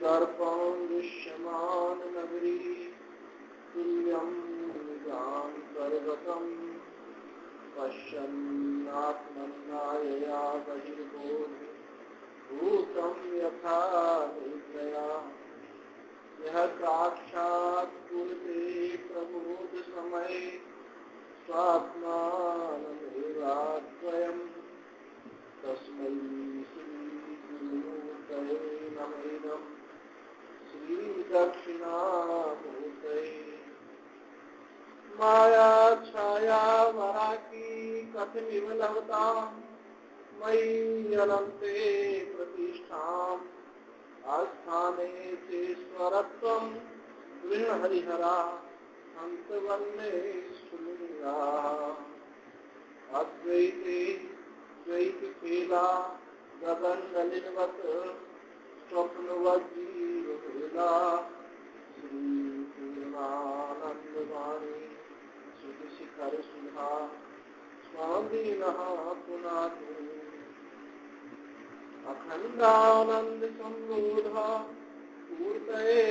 दर्पं दृश्यमान नगरी तुल्यं निजान्तर्गतं पश्यन्नात्मन्नायया बहिर्बोधभूतं यथा निद्रया यः साक्षात् कुरुते प्रबोधसमये स्वात्मानमेवाद्वयं तस्मै श्रीगुरुमूर्तये नमः इदं श्रीदक्षिणामूर्तये माया छाया वराकी कथमिव लभतां मयि अनन्ते प्रतिष्ठाम् आस्थाने चेश्वरत्वं गृहहरिहरा हन्तवन्ने सुलिङ्गाः अद्वैते द्वैतखेला गगननलिनवत् स्वप्नवज्जीववेला श्रीपूर्णानन्दवाणी श्रुतिशिखरसुधा स्वामिनः पुनातु अखंडानंद संबोध मूर्तये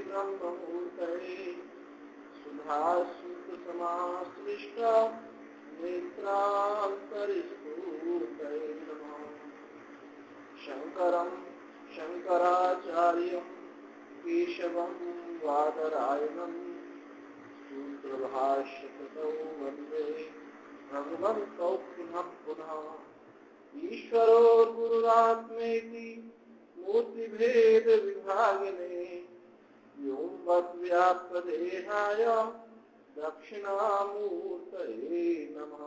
ब्रह्ममूर्तये सुधासुत समाश्लिष्ट नेत्रांतरिस्फूर्तये नमः शंकरं शंकराचार्यं केशवं वादरायणं सूत्रभाष्यकृतौ वन्दे भगवन्तौ पुनः पुनः ईश्वरो गुरुरात्मेति मूर्तिभेद विभागिने व्योमवद्व्याप्तदेहाय दक्षिणामूर्तये नमः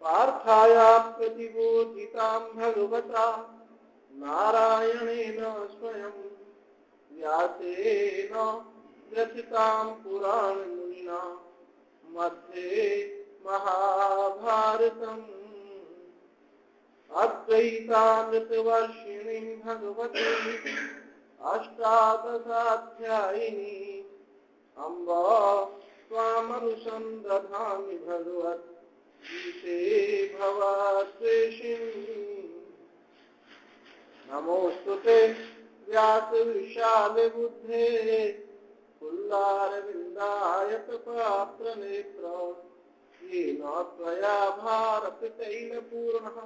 पार्थाय प्रतिबोधितां भगवता नारायणेन स्वयं व्यासेन ग्रथितां पुराणमुनिना मध्ये महाभारतम् अद्वैतामृतवर्षिणीं भगवती अष्टादशाध्यायिनी अम्ब त्वामनुसन्दधामि भगवद्गीते भवास्वेशिनी नमोऽस्तुते व्यासविशालबुद्धे फुल्लारविन्दायतपात्रनेत्र येन त्वया भारततैलपूर्णः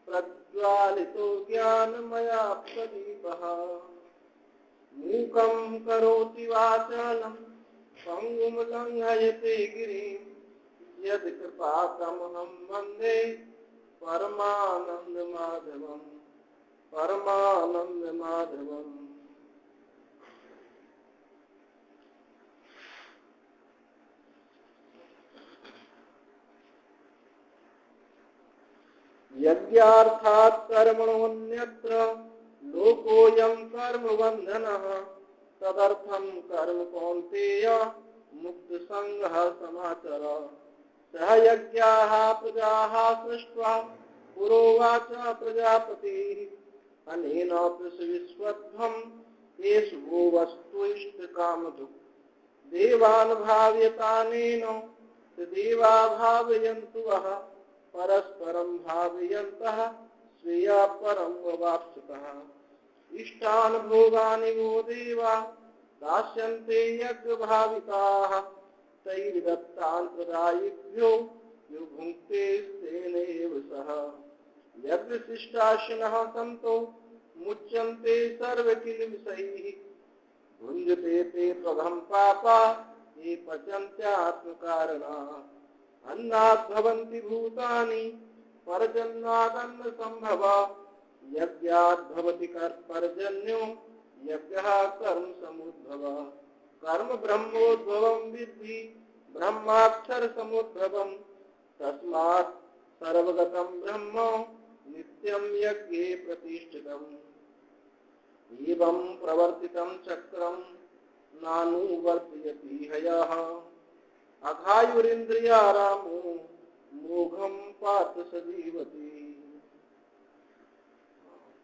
प्रज्वालितो ज्ञानमयात्मदीपः मूकं करोति वाचालं पङ्गुं लङ्घयते गिरिं यत्कृपातमहं वन्दे परमानन्दमाधवम् परमानन्दमाधवम्। यज्ञार्थात् कर्मणोऽन्यत्र लोकोऽयं कर्मबन्धनः तदर्थं कर्म कौन्तेय मुक्तसङ्गः समाचर सह यज्ञाः प्रजाः सृष्ट्वा पुरोवाच प्रजापतिः अनेन पृथ्वीस्वध्वं येषु वो वस्तु इष्टकामधुक् देवान् भावयतानेन देवा भावयन्तु वः परस्परं भावयन्तः स्वीया परं वाप्स्यतः इष्टान् भोगानि वो देवा दास्यन्ते यज्ञभाविताः तैर्दत्तान् प्रदायिभ्यो यो भुङ्क्ते तेनैव सह यज्ञशिष्टाशिनः सन्तो मुच्यन्ते सर्वकिल्बिषैः भुञ्जते ते त्वघं पापा ये पचन्त्यात्मकारणात् अन्नात् भवन्ति भूतानि पर्जन्यादन्न संभव यज्ञात् भवति पर्जन्यो यज्ञः कर्म समुद्भव कर्म ब्रह्मोद्भवं विद्धि ब्रह्माक्षर समुद्भवं तस्मात् सर्वगतं ब्रह्म नित्यं यज्ञे प्रतिष्ठितम् एवं प्रवर्तितं चक्रं नानुवर्तयति हयः अघायुरिन्द्रियारामो मोघं पात सजीवति।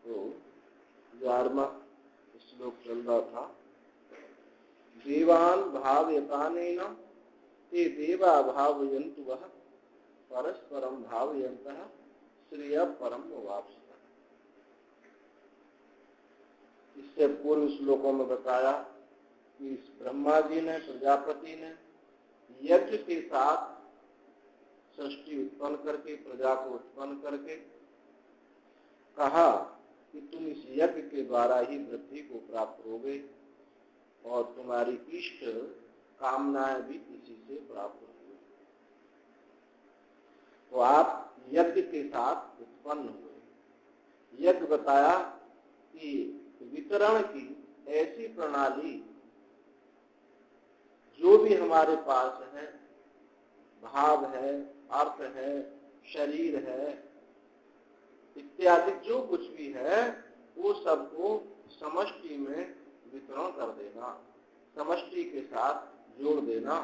तो 12वां श्लोक चल रहा था। देवान भावयतानेन ते देवा भावयन्तु वः परस्परं भावयन्तः श्रेय परम वाप्स्यतः। इससे पूर्व श्लोकों में बताया कि इस ब्रह्मा जी ने, प्रजापति ने यज्ञ के साथ सृष्टि उत्पन्न करके, प्रजा को उत्पन्न करके कहा कि तुम इस यज्ञ के द्वारा ही वृद्धि को प्राप्त होगे और तुम्हारी इष्ट कामनाएं भी इसी से प्राप्त होंगी। तो आप यज्ञ के साथ उत्पन्न हुए। यज्ञ बताया कि वितरण की ऐसी प्रणाली जो भी हमारे पास है, भाव है, अर्थ है, शरीर है इत्यादि जो कुछ भी है, वो सबको समष्टि में वितरण कर देना, समष्टि के साथ जोड़ देना,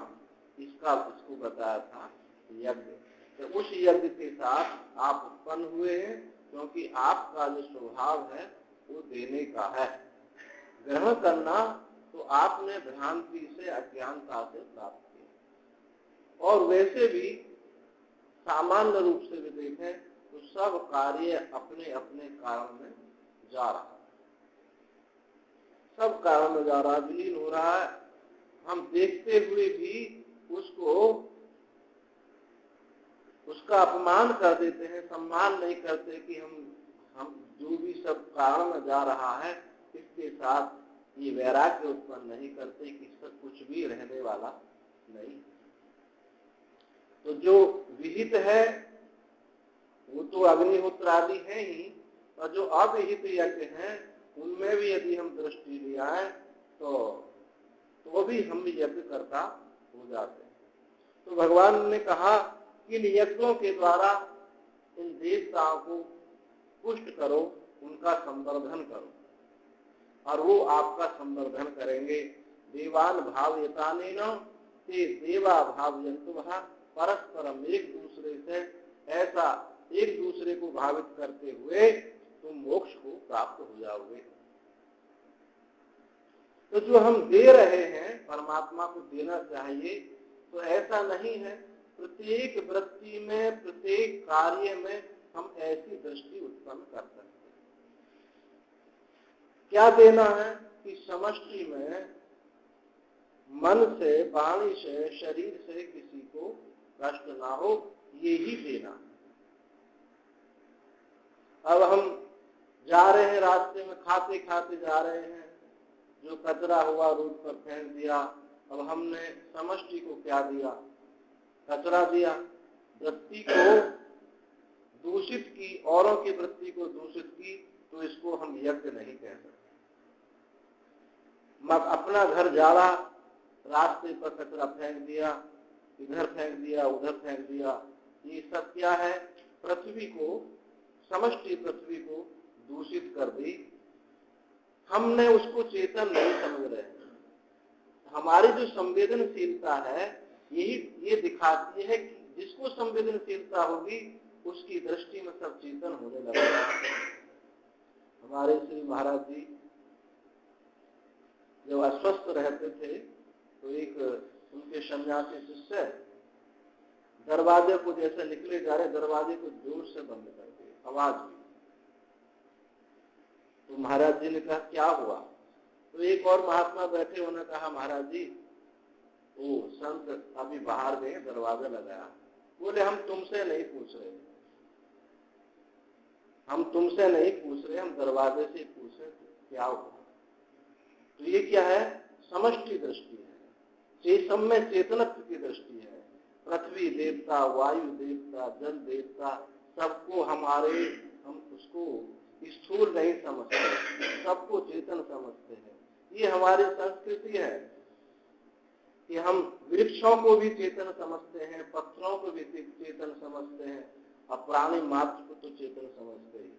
इसको बताया था यज्ञ। तो उस यज्ञ के साथ आप उत्पन्न हुए हैं, क्योंकि आपका जो स्वभाव है वो देने का है। ग्रहण करना तो आपने भ्रांति से, अज्ञानता से प्राप्त किया। और वैसे भी सामान्य रूप से भी देखें तो सब कार्य अपने अपने कारण में जा रहा है, सब कारण में जा रहा है, विलीन हो रहा है। हम देखते हुए भी उसका अपमान कर देते हैं, सम्मान नहीं करते कि हम जो भी सब कारण में जा रहा है इसके साथ ये वैराग्य उत्पन्न नहीं करते कि इसका कुछ भी रहने वाला नहीं। तो जो विहित है वो तो अग्निहोत्र आदि है ही, और जो अविहित यज्ञ हैं उनमें भी यदि हम दृष्टि ले आए तो भी हम यज्ञ करता हो जाते हैं। तो भगवान ने कहा कि इन यज्ञों के द्वारा इन देवताओं को पुष्ट करो, उनका संवर्धन करो, और वो आपका संवर्धन करेंगे। देवान भावयतानेन ते देवा भावयन्तुः, परस्परम एक दूसरे से ऐसा एक दूसरे को भावित करते हुए तुम मोक्ष को प्राप्त हो जाओगे। तो जो हम दे रहे हैं परमात्मा को देना चाहिए, तो ऐसा नहीं है। प्रत्येक वृत्ति में, प्रत्येक कार्य में हम ऐसी दृष्टि उत्पन्न कर सकते हैं। क्या देना है कि समष्टि में मन से, वाणी से, शरीर से किसी को कष्ट ना हो, ये ही देना है। अब हम जा रहे हैं, रास्ते में खाते खाते जा रहे हैं, जो कचरा हुआ रोड पर फेंक दिया। अब हमने समष्टि को क्या दिया? कचरा दिया। वृत्ति को दूषित की, औरों की वृत्ति को दूषित की, तो इसको हम यज्ञ नहीं कह सकते। मत अपना घर जाड़ा, रास्ते पर कचरा फेंक दिया, इधर फेंक दिया, उधर फेंक दिया, ये सब क्या है? पृथ्वी को, समष्टि पृथ्वी को दूषित कर दी। हमने उसको चेतन नहीं समझ रहे। हमारी जो संवेदनशीलता है ये दिखाती है कि जिसको संवेदनशीलता होगी उसकी दृष्टि में सब चेतन होने लगेगा। हमारे श्री महाराज जी जब अस्वस्थ रहते थे तो एक उनके सन्यासी शिष्य दरवाजे को जैसे निकले जा रहे, दरवाजे को जोर से बंद कर दिए, आवाज हुई। तो महाराज जी ने कहा क्या हुआ? तो एक और महात्मा बैठे, उन्होंने कहा महाराज जी वो संत अभी बाहर गए, दरवाजा लगाया। बोले हम तुमसे नहीं पूछ रहे, हम तुमसे नहीं पूछ रहे, हम दरवाजे से पूछ रहे क्या हुआ। तो ये क्या है? समष्टि दृष्टि है, चेतन में चेतनत्व की दृष्टि है। पृथ्वी देवता, वायु देवता, जल देवता, सबको हम उसको स्थूल नहीं समझते, सबको चेतन समझते हैं। ये हमारी संस्कृति है कि हम वृक्षों को भी चेतन समझते हैं, पत्थरों को भी चेतन समझते हैं, और प्राणी मात्र को तो चेतन समझते हैं।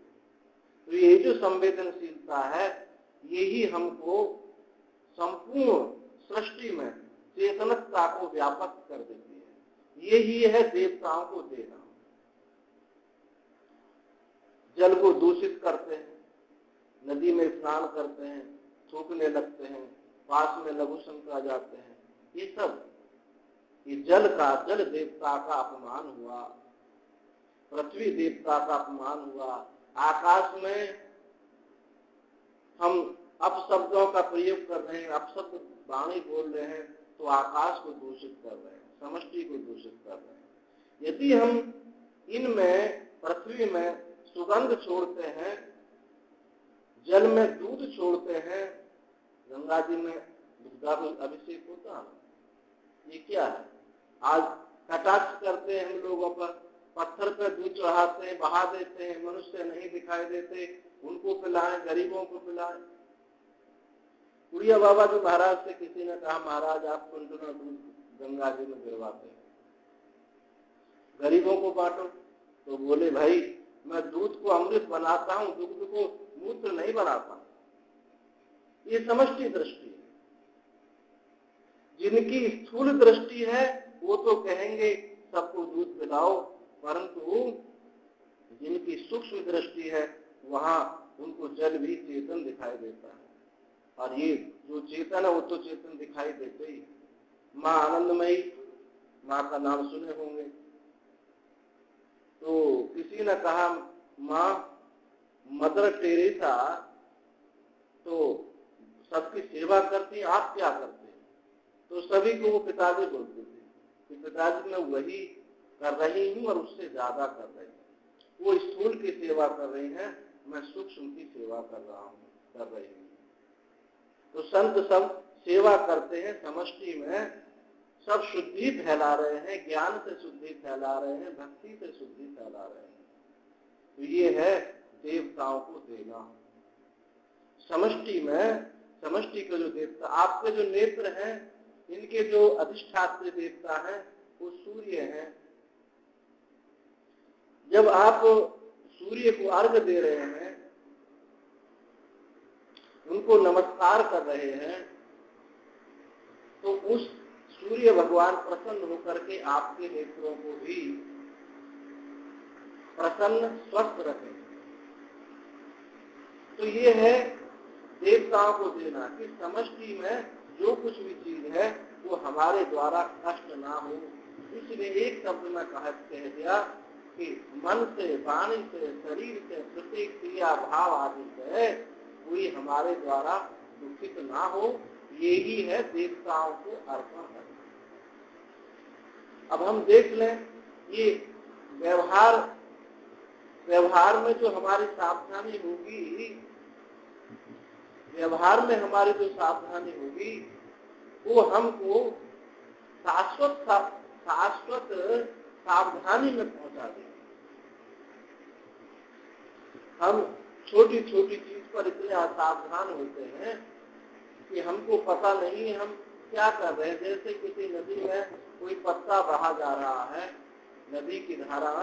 तो ये जो संवेदनशीलता है यही हमको संपूर्ण सृष्टि में चेतनता को व्यापक कर देती है। यही है देवताओं को देना। जल को दूषित करते हैं, नदी में स्नान करते हैं, थूकने लगते हैं, पास में लघु शंका जाते हैं, ये सब ये जल देवता का अपमान हुआ, पृथ्वी देवता का अपमान हुआ। आकाश में हम अपशब्दों का प्रयोग कर रहे हैं, अपशब्द वाणी बोल रहे हैं, तो आकाश को दूषित कर रहे हैं, समष्टि को दूषित कर रहे हैं। यदि हम इनमें, पृथ्वी में सुगंध छोड़ते हैं, जल में दूध छोड़ते हैं, गंगा जी में अभिषेक होता है, ये क्या है? आज कटाक्ष करते हैं हम लोगों पर, पत्थर पर दूध चढ़ाते हैं, बहा देते हैं, मनुष्य नहीं दिखाई देते, उनको पिलाएं, गरीबों को पिलाएं। उड़िया बाबा जी महाराज से किसी ने कहा, महाराज आप कुंटना दूध गंगा जी में गिरवाते हैं, गरीबों को बांटो। तो बोले, भाई मैं दूध को अमृत बनाता हूं, दुग्ध को मूत्र नहीं बनाता। ये समष्टि दृष्टि है। जिनकी स्थूल दृष्टि है वो तो कहेंगे सबको दूध पिलाओ, परंतु जिनकी सूक्ष्म दृष्टि है वहां उनको जल भी चेतन दिखाई देता है। और ये जो चेतन है वो तो चेतन दिखाई देते ही। माँ आनंदमयी, माँ का नाम सुने होंगे। तो किसी ने कहा, माँ मदर टेरेसा तो सबकी सेवा करती, आप क्या करते हैं? तो सभी को वो पिताजी बोलते थे कि पिताजी मैं वही कर रही हूँ और उससे ज्यादा कर रही हूँ। वो स्थूल की सेवा कर रही है, मैं सूक्ष्म की सेवा कर रही हूँ। तो संत सब सेवा करते हैं, समष्टि में सब शुद्धि फैला रहे हैं, ज्ञान से शुद्धि फैला रहे हैं, भक्ति से शुद्धि फैला रहे हैं। तो ये है देवताओं को देना। समष्टि में, समष्टि के जो देवता, आपके जो नेत्र हैं, इनके जो अधिष्ठात्री देवता हैं वो सूर्य हैं। जब आप सूर्य को अर्घ दे रहे हैं, उनको नमस्कार कर रहे हैं, तो उस सूर्य भगवान प्रसन्न होकर के आपके नेत्रों को भी प्रसन्न, स्वस्थ रखें। तो ये है देवताओं को देना कि समष्टि में जो कुछ भी चीज है वो हमारे द्वारा कष्ट ना हो। इसलिए एक शब्द में कह दिया कि मन से, वाणी से, शरीर से, प्रत्येक क्रिया भाव आदि से कोई हमारे द्वारा दुखित ना हो, यही है देवताओं को अर्पण करना। अब हम देख लें, ये व्यवहार में जो हमारी सावधानी होगी, व्यवहार में हमारी जो सावधानी होगी वो हमको शाश्वत सावधानी में पहुंचा देगी। हम छोटी छोटी चीज पर इतने असावधान होते हैं कि हमको पता नहीं हम क्या कर रहे हैं। जैसे किसी नदी में कोई पत्ता बहा जा रहा है, नदी की धारा,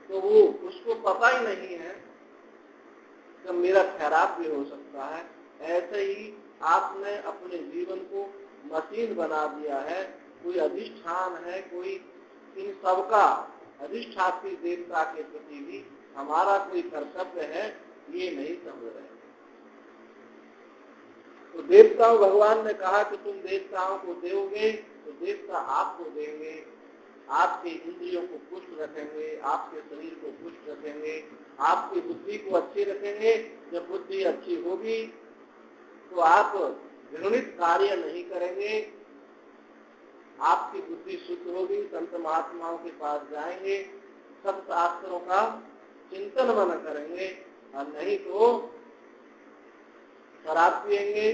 तो वो उसको पता ही नहीं है कि मेरा खैरात भी हो सकता है। ऐसे ही आपने अपने जीवन को मशीन बना दिया है। कोई अधिष्ठान है, कोई इन सबका अधिष्ठात्री देवता के प्रति भी हमारा कोई कर्तव्य है, ये नहीं समझ रहे। तो देवताओं, भगवान ने कहा कि तुम देवताओं को दोगे तो देवता आपको देंगे, आपके इंद्रियों को पुष्ट रखेंगे, आपके शरीर को पुष्ट रखेंगे, आपकी बुद्धि को अच्छी रखेंगे। जब बुद्धि अच्छी होगी तो आप घृणित कार्य नहीं करेंगे, आपकी बुद्धि शुद्ध होगी, संत महात्माओं के पास जाएंगे, सब शास्त्रों का चिंतन मन करेंगे, और नहीं तो शराब पिएंगे,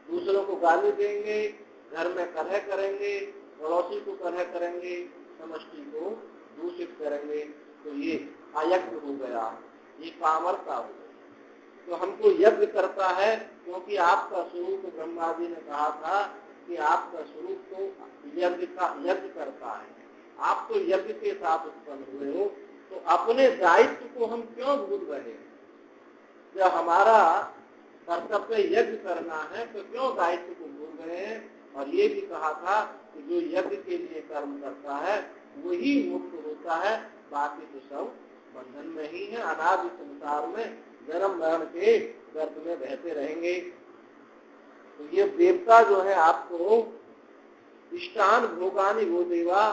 दूसरों को गाली देंगे, घर में कलह करेंगे, पड़ोसी को कलह करेंगे, समष्टि को दूषित करेंगे। तो ये अयज्ञ हो गया, ये कामरता हो गई। तो हमको यज्ञ करता है, क्योंकि आपका स्वरूप ब्रह्मा जी ने कहा था कि आपका स्वरूप तो यज्ञ करता है। आप तो यज्ञ के साथ उत्पन्न हुए हो, तो अपने दायित्व को हम क्यों भूल रहे हैं? जब हमारा कर्तव्य यज्ञ करना है तो क्यों दायित्व को भूल रहे हैं? और ये भी कहा था कि जो यज्ञ के लिए कर्म करता है वही मुक्त होता है, बाकी तो सब बंधन में ही है, अनादि संसार में जन्म मरण के गर्भ में बहते रहेंगे। तो ये देवता जो है आपको इष्टान भोगानि वो देवा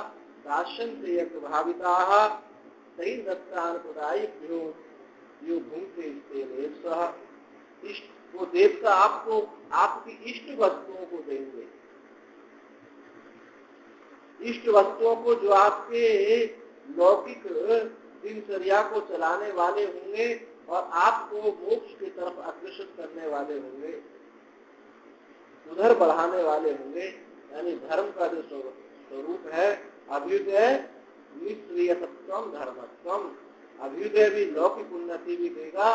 दास्यन् से यज्ञ भाविता तैर्दत्तान् प्रदायिभ्यो यो भुंक्ते स्तेन सह। इष्ट देवता आपको आपकी इष्ट वस्तुओं को देंगे, इष्ट वस्तुओं को जो आपके लौकिक दिनचर्या को चलाने वाले होंगे और आपको मोक्ष की तरफ आकर्षित करने वाले होंगे, उधर बढ़ाने वाले होंगे। यानी धर्म का जो स्वरूप है अभ्युदय निश्रियतत्वम धर्मत्वम, अभ्युदय भी लौकिक उन्नति भी देगा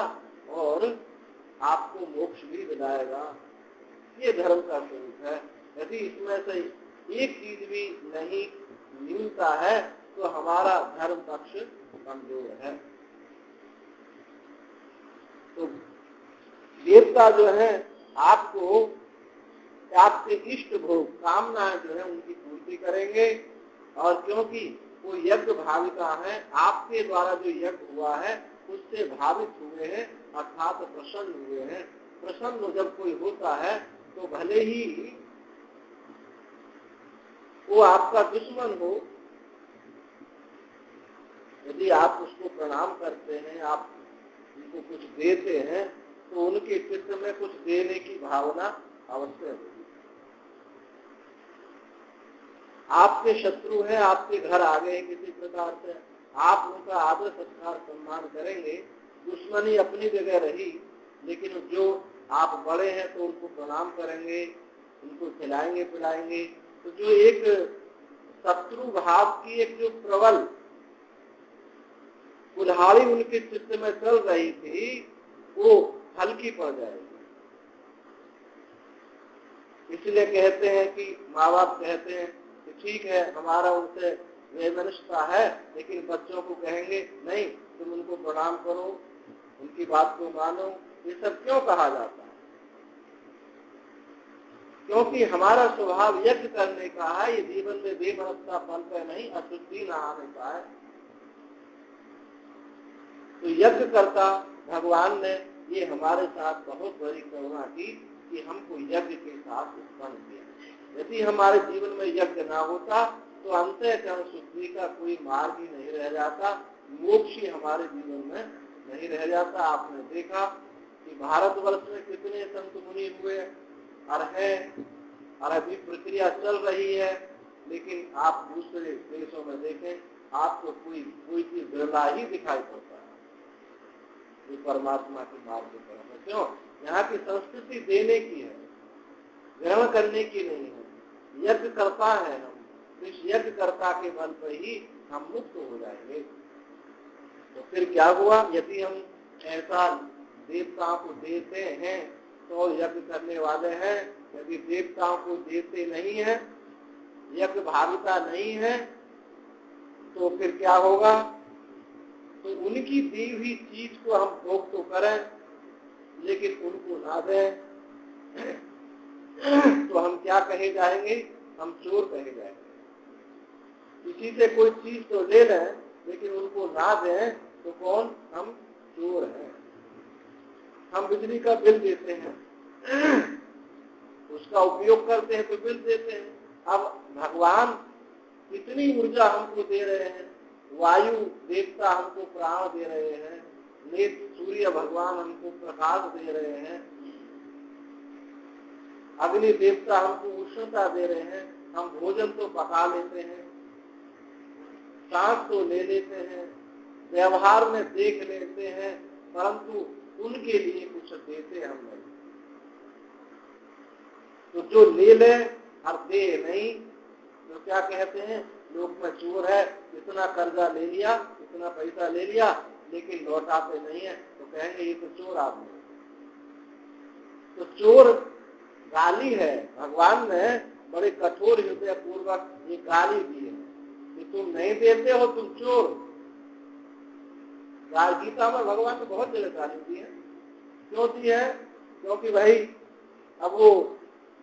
और आपको मोक्ष भी दिलाएगा। ये धर्म का स्वरूप है। यदि इसमें से एक चीज भी नहीं मिलता है तो हमारा धर्म पक्ष कमजोर है। तो देवता जो है आपको आपके इष्ट भोग कामनाएं जो है उनकी पूर्ति करेंगे, और क्योंकि वो यज्ञ भाविका है, आपके द्वारा जो यज्ञ हुआ है उससे भावित हुए हैं अर्थात प्रसन्न हुए हैं। प्रसन्न जब कोई होता है तो भले ही वो आपका दुश्मन हो, यदि आप उसको प्रणाम करते हैं, आप उनको कुछ देते हैं तो उनके चित्त में कुछ देने की भावना अवश्य होगी। आपके शत्रु हैं, आपके घर आ गए किसी प्रकार से, आप उनका आदर सत्कार सम्मान करेंगे, दुश्मनी अपनी जगह रही, लेकिन जो आप बड़े हैं तो उनको प्रणाम करेंगे, उनको खिलाएंगे पिलाएंगे। तो जो एक शत्रु भाव की एक जो प्रबल कुल्हाड़ी उनके चित्त में चल रही थी वो हल्की पड़ जाएगी। इसलिए कहते हैं कि माँ बाप कहते हैं कि ठीक है हमारा उनसे वैमनस्यता है, लेकिन बच्चों को कहेंगे नहीं तुम उनको प्रणाम करो, उनकी बात को मानो। ये सब क्यों कहा जाता है? क्योंकि हमारा स्वभाव यज्ञ करने का है। ये जीवन में बेमनस्यता पल पे नहीं, अशुद्धि न आने का है। तो यज्ञ करता भगवान ने ये हमारे साथ बहुत बड़ी करुणा की कि हमको यज्ञ के साथ उत्पन्न किया। यदि हमारे जीवन में यज्ञ ना होता तो अंतःकरण शुद्धि का कोई मार्ग ही नहीं रह जाता, मोक्ष ही हमारे जीवन में नहीं रह जाता। आपने देखा कि भारतवर्ष में कितने संत मुनि हुए और अभी प्रक्रिया चल रही है, लेकिन आप दूसरे देशों में देखें आपको कोई चीज बिरला ही दिखाई पड़ता है ये परमात्मा के मार्ग पर है। क्यों? यहाँ की संस्कृति देने की है, ग्रहण करने की नहीं है। यज्ञ करता है हम, इस यज्ञ कर्ता के बल पर ही हम मुक्त हो जाएंगे। तो फिर क्या हुआ? यदि हम ऐसा देवताओं को देते हैं तो यज्ञ करने वाले हैं, यदि देवताओं को देते नहीं है, यज्ञ भाविता नहीं है, तो फिर क्या होगा? तो उनकी दी हुई चीज को हम भोग तो करें लेकिन उनको ना दें तो हम क्या कहे जाएंगे? हम चोर कहे जाएंगे। किसी से कोई चीज तो ले लें लेकिन उनको ना दें तो कौन? हम चोर हैं। हम बिजली का बिल देते हैं, उसका उपयोग करते हैं तो बिल देते हैं। अब भगवान कितनी ऊर्जा हमको दे रहे हैं, वायु देवता हमको प्राण दे रहे हैं, नेत्र सूर्य भगवान हमको प्रकाश दे रहे हैं, अग्नि देवता हमको उष्णता दे रहे हैं, हम भोजन तो पका लेते हैं, सांस तो ले लेते हैं, व्यवहार में देख लेते हैं, परंतु उनके लिए कुछ देते हम नहीं। तो जो ले ले और दे नहीं, तो क्या कहते हैं? लोग में चोर है, इतना कर्जा ले लिया, इतना पैसा ले लिया, लेकिन लौटाते नहीं है, तो कहेंगे ये तो चोर आदमी। तो चोर गाली है। भगवान ने बड़े कठोर हृदय पूर्वक ये गाली दी है कि तुम नहीं देते हो, तुम चोर। गीता में भगवान ने बहुत जगह गाली दी है। क्यों दी है? क्योंकि भाई अब वो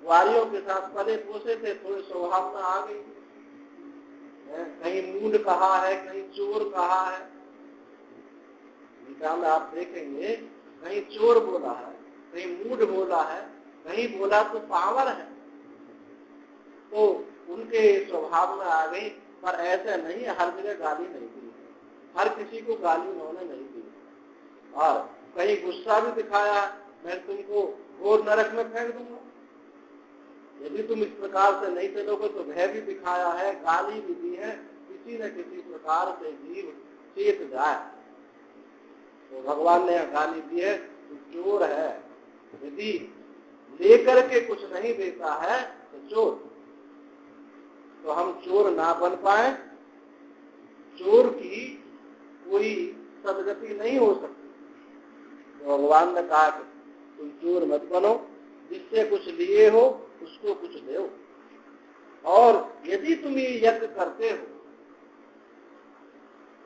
ग्वारियों के साथ पले पोसे थे, थोड़ी स्वभावना आ गई, कहीं मूड कहा है, कहीं चोर कहा है। गीता में आप देखेंगे कहीं चोर बोला है, कहीं मूड बोला है, कहीं बोला तो पावर है। तो उनके स्वभाव में आ गई, पर ऐसे नहीं है, हर जगह गाली नहीं दी, हर किसी को गाली उन्होंने नहीं दी। और कहीं गुस्सा भी दिखाया, मैं तुमको घोर नरक में फेंक दूंगा। यदि तुम इस प्रकार से नहीं चलोगे तो भय भी दिखाया है, गाली भी दी है, किसी न किसी प्रकार से जीव चेत जाए। तो भगवान ने गाली दी है, तो चोर है, यदि लेकर के कुछ नहीं देता है तो चोर। तो हम चोर ना बन पाए, चोर की कोई सदगति नहीं हो सकती। तो भगवान ने कहा कि तुम चोर मत बनो, जिससे कुछ लिए हो उसको कुछ दो। और यदि तुम ये यज्ञ करते हो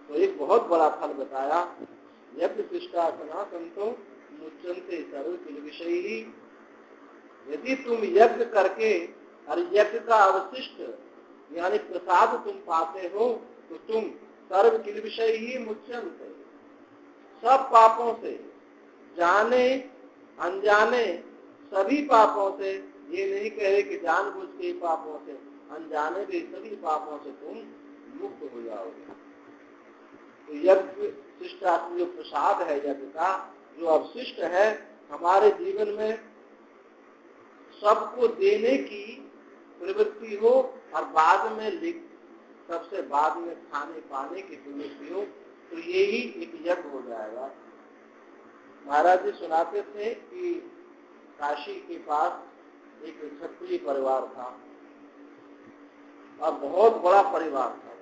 तो एक बहुत बड़ा फल बताया, यज्ञ शिष्टासना संतो मुच्यन्ते सर्व किल विषयी। यदि तुम यज्ञ करके और यज्ञ का अवशिष्ट यानी प्रसाद तुम पाते हो तो तुम सर्व किल विषय ही मुच्यन्ते, सब पापों से, जाने अनजाने सभी पापों से, ये नहीं कहे कि जानबूझ के पापों से, अनजाने भी सभी पापों से तुम मुक्त हो जाओगे। तो यज्ञ शिष्टात्म जो प्रसाद है यज्ञ का, जो अवशिष्ट है, हमारे जीवन में सबको देने की प्रवृत्ति हो और बाद में सबसे बाद में खाने पाने की प्रवृत्ति हो, तो यही एक यज्ञ हो जाएगा। महाराज जी सुनाते थे कि काशी के पास एक क्षत्रिय परिवार था और बहुत बड़ा परिवार था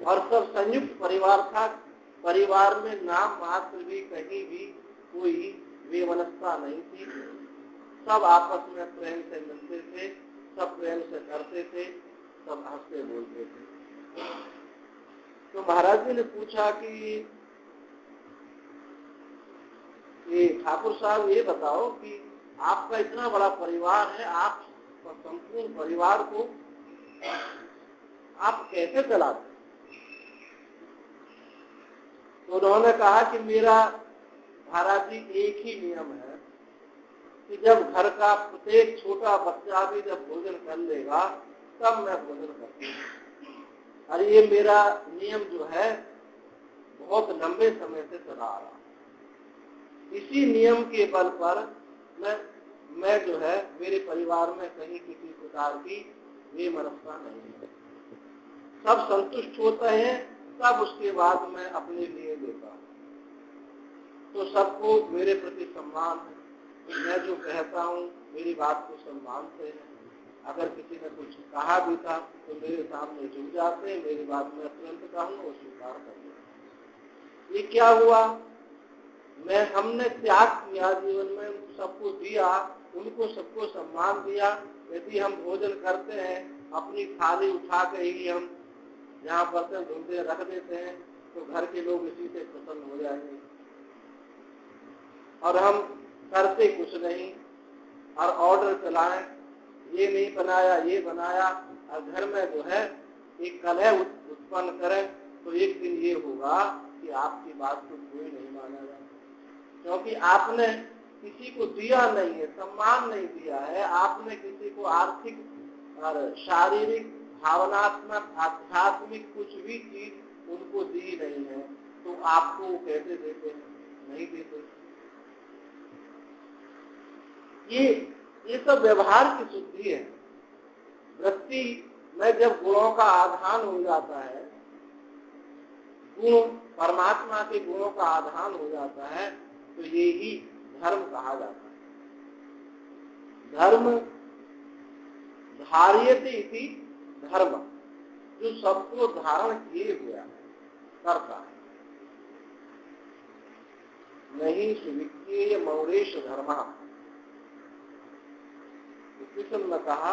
और सब संयुक्त परिवार था। परिवार में नाम मात्र भी कहीं भी कोई वैमनस्यता नहीं थी, सब आपस में प्रेम से मिलते थे, सब प्रेम से करते थे, सब हंसते बोलते थे। तो महाराज जी ने पूछा कि ठाकुर साहब ये बताओ कि आपका इतना बड़ा परिवार है, आप संपूर्ण परिवार को आप कैसे चलाते? तो उन्होंने कहा कि मेरा महाराज जी एक ही नियम है कि जब घर का प्रत्येक छोटा बच्चा भी जब भोजन कर लेगा तब मैं भोजन करती हूँ। और ये मेरा नियम जो है बहुत लंबे समय से चला आ रहा। इसी नियम के बल पर मैं जो है मेरे परिवार में कहीं किसी प्रकार की वैमनस्यता नहीं है, सब संतुष्ट होते हैं, तब उसके बाद मैं अपने लिए देता हूँ। तो सबको मेरे प्रति सम्मान है, मैं जो कहता हूँ मेरी बात को सब मानते हैं। अगर किसी ने कुछ कहा भी था तो मेरे सामने झुक जाते हैं, मेरी बात में तुरंत कहूँगा वो स्वीकार कर लेते। ये क्या हुआ? हमने त्याग किया, जीवन में सबको दिया, उनको सबको सम्मान दिया। यदि हम भोजन करते हैं अपनी थाली उठा के ही हम जहाँ बर्तन धुलते रख देते हैं तो घर के लोग इसी से प्रसन्न हो जाएंगे, और हम करते कुछ नहीं और ऑर्डर चलाएं, ये नहीं बनाया ये बनाया, और घर में जो है एक कलह उत्पन्न करें, तो एक दिन ये होगा कि आपकी बात को कोई नहीं माना जाए, क्योंकि आपने किसी को दिया नहीं है, सम्मान नहीं दिया है, आपने किसी को आर्थिक और शारीरिक भावनात्मक आध्यात्मिक कुछ भी चीज उनको दी नहीं है, तो आपको वो कैसे देते हैं? नहीं देते। ये सब व्यवहार की शुद्धि है। वृत्ति में जब गुणों का आधान हो जाता है, गुण परमात्मा के गुणों का आधान हो जाता है, तो ये ही धर्म कहा जाता है। धर्म धार्यते इति धर्म, जो सबको धारण किए हुआ करता है। नहीं सुविज्ञेय मौरेश धर्मा, कृष्ण ने कहा,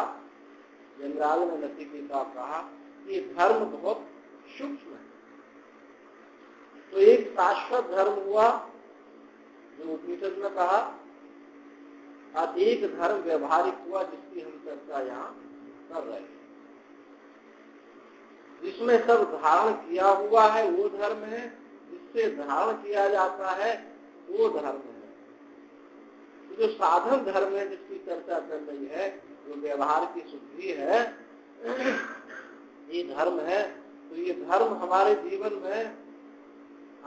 यमराज ने नचिकेता कहा कि धर्म बहुत सूक्ष्म है। तो एक शाश्वत धर्म हुआ जो उपनिषद ने कहा, और एक धर्म व्यवहारिक हुआ जिसकी हम चर्चा यहाँ कर रहे हैं, जिसमें सब धारण किया हुआ है वो धर्म है, जिससे धारण किया जाता है वो धर्म है। तो जो साधन धर्म है जिसकी चर्चा चल रही है, जो व्यवहार की शुद्धि है, ये धर्म है। तो ये धर्म हमारे जीवन में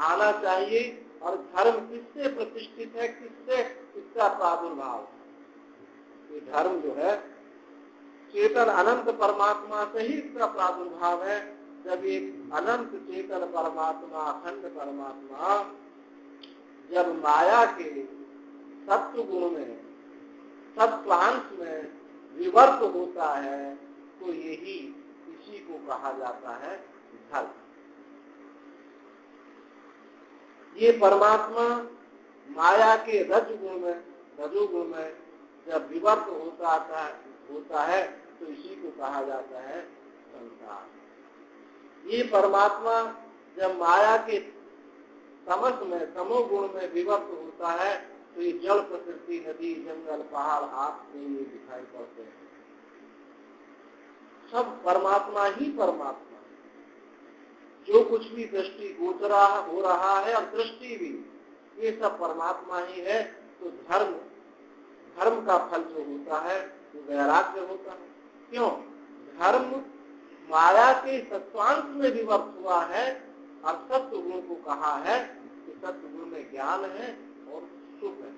आना चाहिए, और धर्म किससे प्रतिष्ठित है, किससे इसका प्रादुर्भाव है। ये धर्म जो है चेतन अनंत परमात्मा से ही इसका प्रादुर्भाव है। जब एक अनंत चेतन परमात्मा, अखंड परमात्मा जब माया के सत्व गुण में, सत्वांश में विवर्त होता है, तो यही इसी को कहा जाता है धर्म। ये परमात्मा माया के रजोगुण में जब विवर्त होता है तो इसी को कहा जाता है संसार। ये परमात्मा जब माया के तमस में, तमोगुण में विवर्त होता है तो ये जल प्रकृति, नदी, जंगल, पहाड़ आपको ये दिखाई पड़ते हैं। सब परमात्मा ही परमात्मा। जो कुछ भी दृष्टि गोचरा हो रहा है और दृष्टि भी, ये सब परमात्मा ही है। तो धर्म का फल जो होता है वो वैराग्य होता है। क्यों? धर्म माया के सत्वांश में विवर्त हुआ है और सत्व गुण को कहा है कि सत्व गुण में ज्ञान है और सुख है,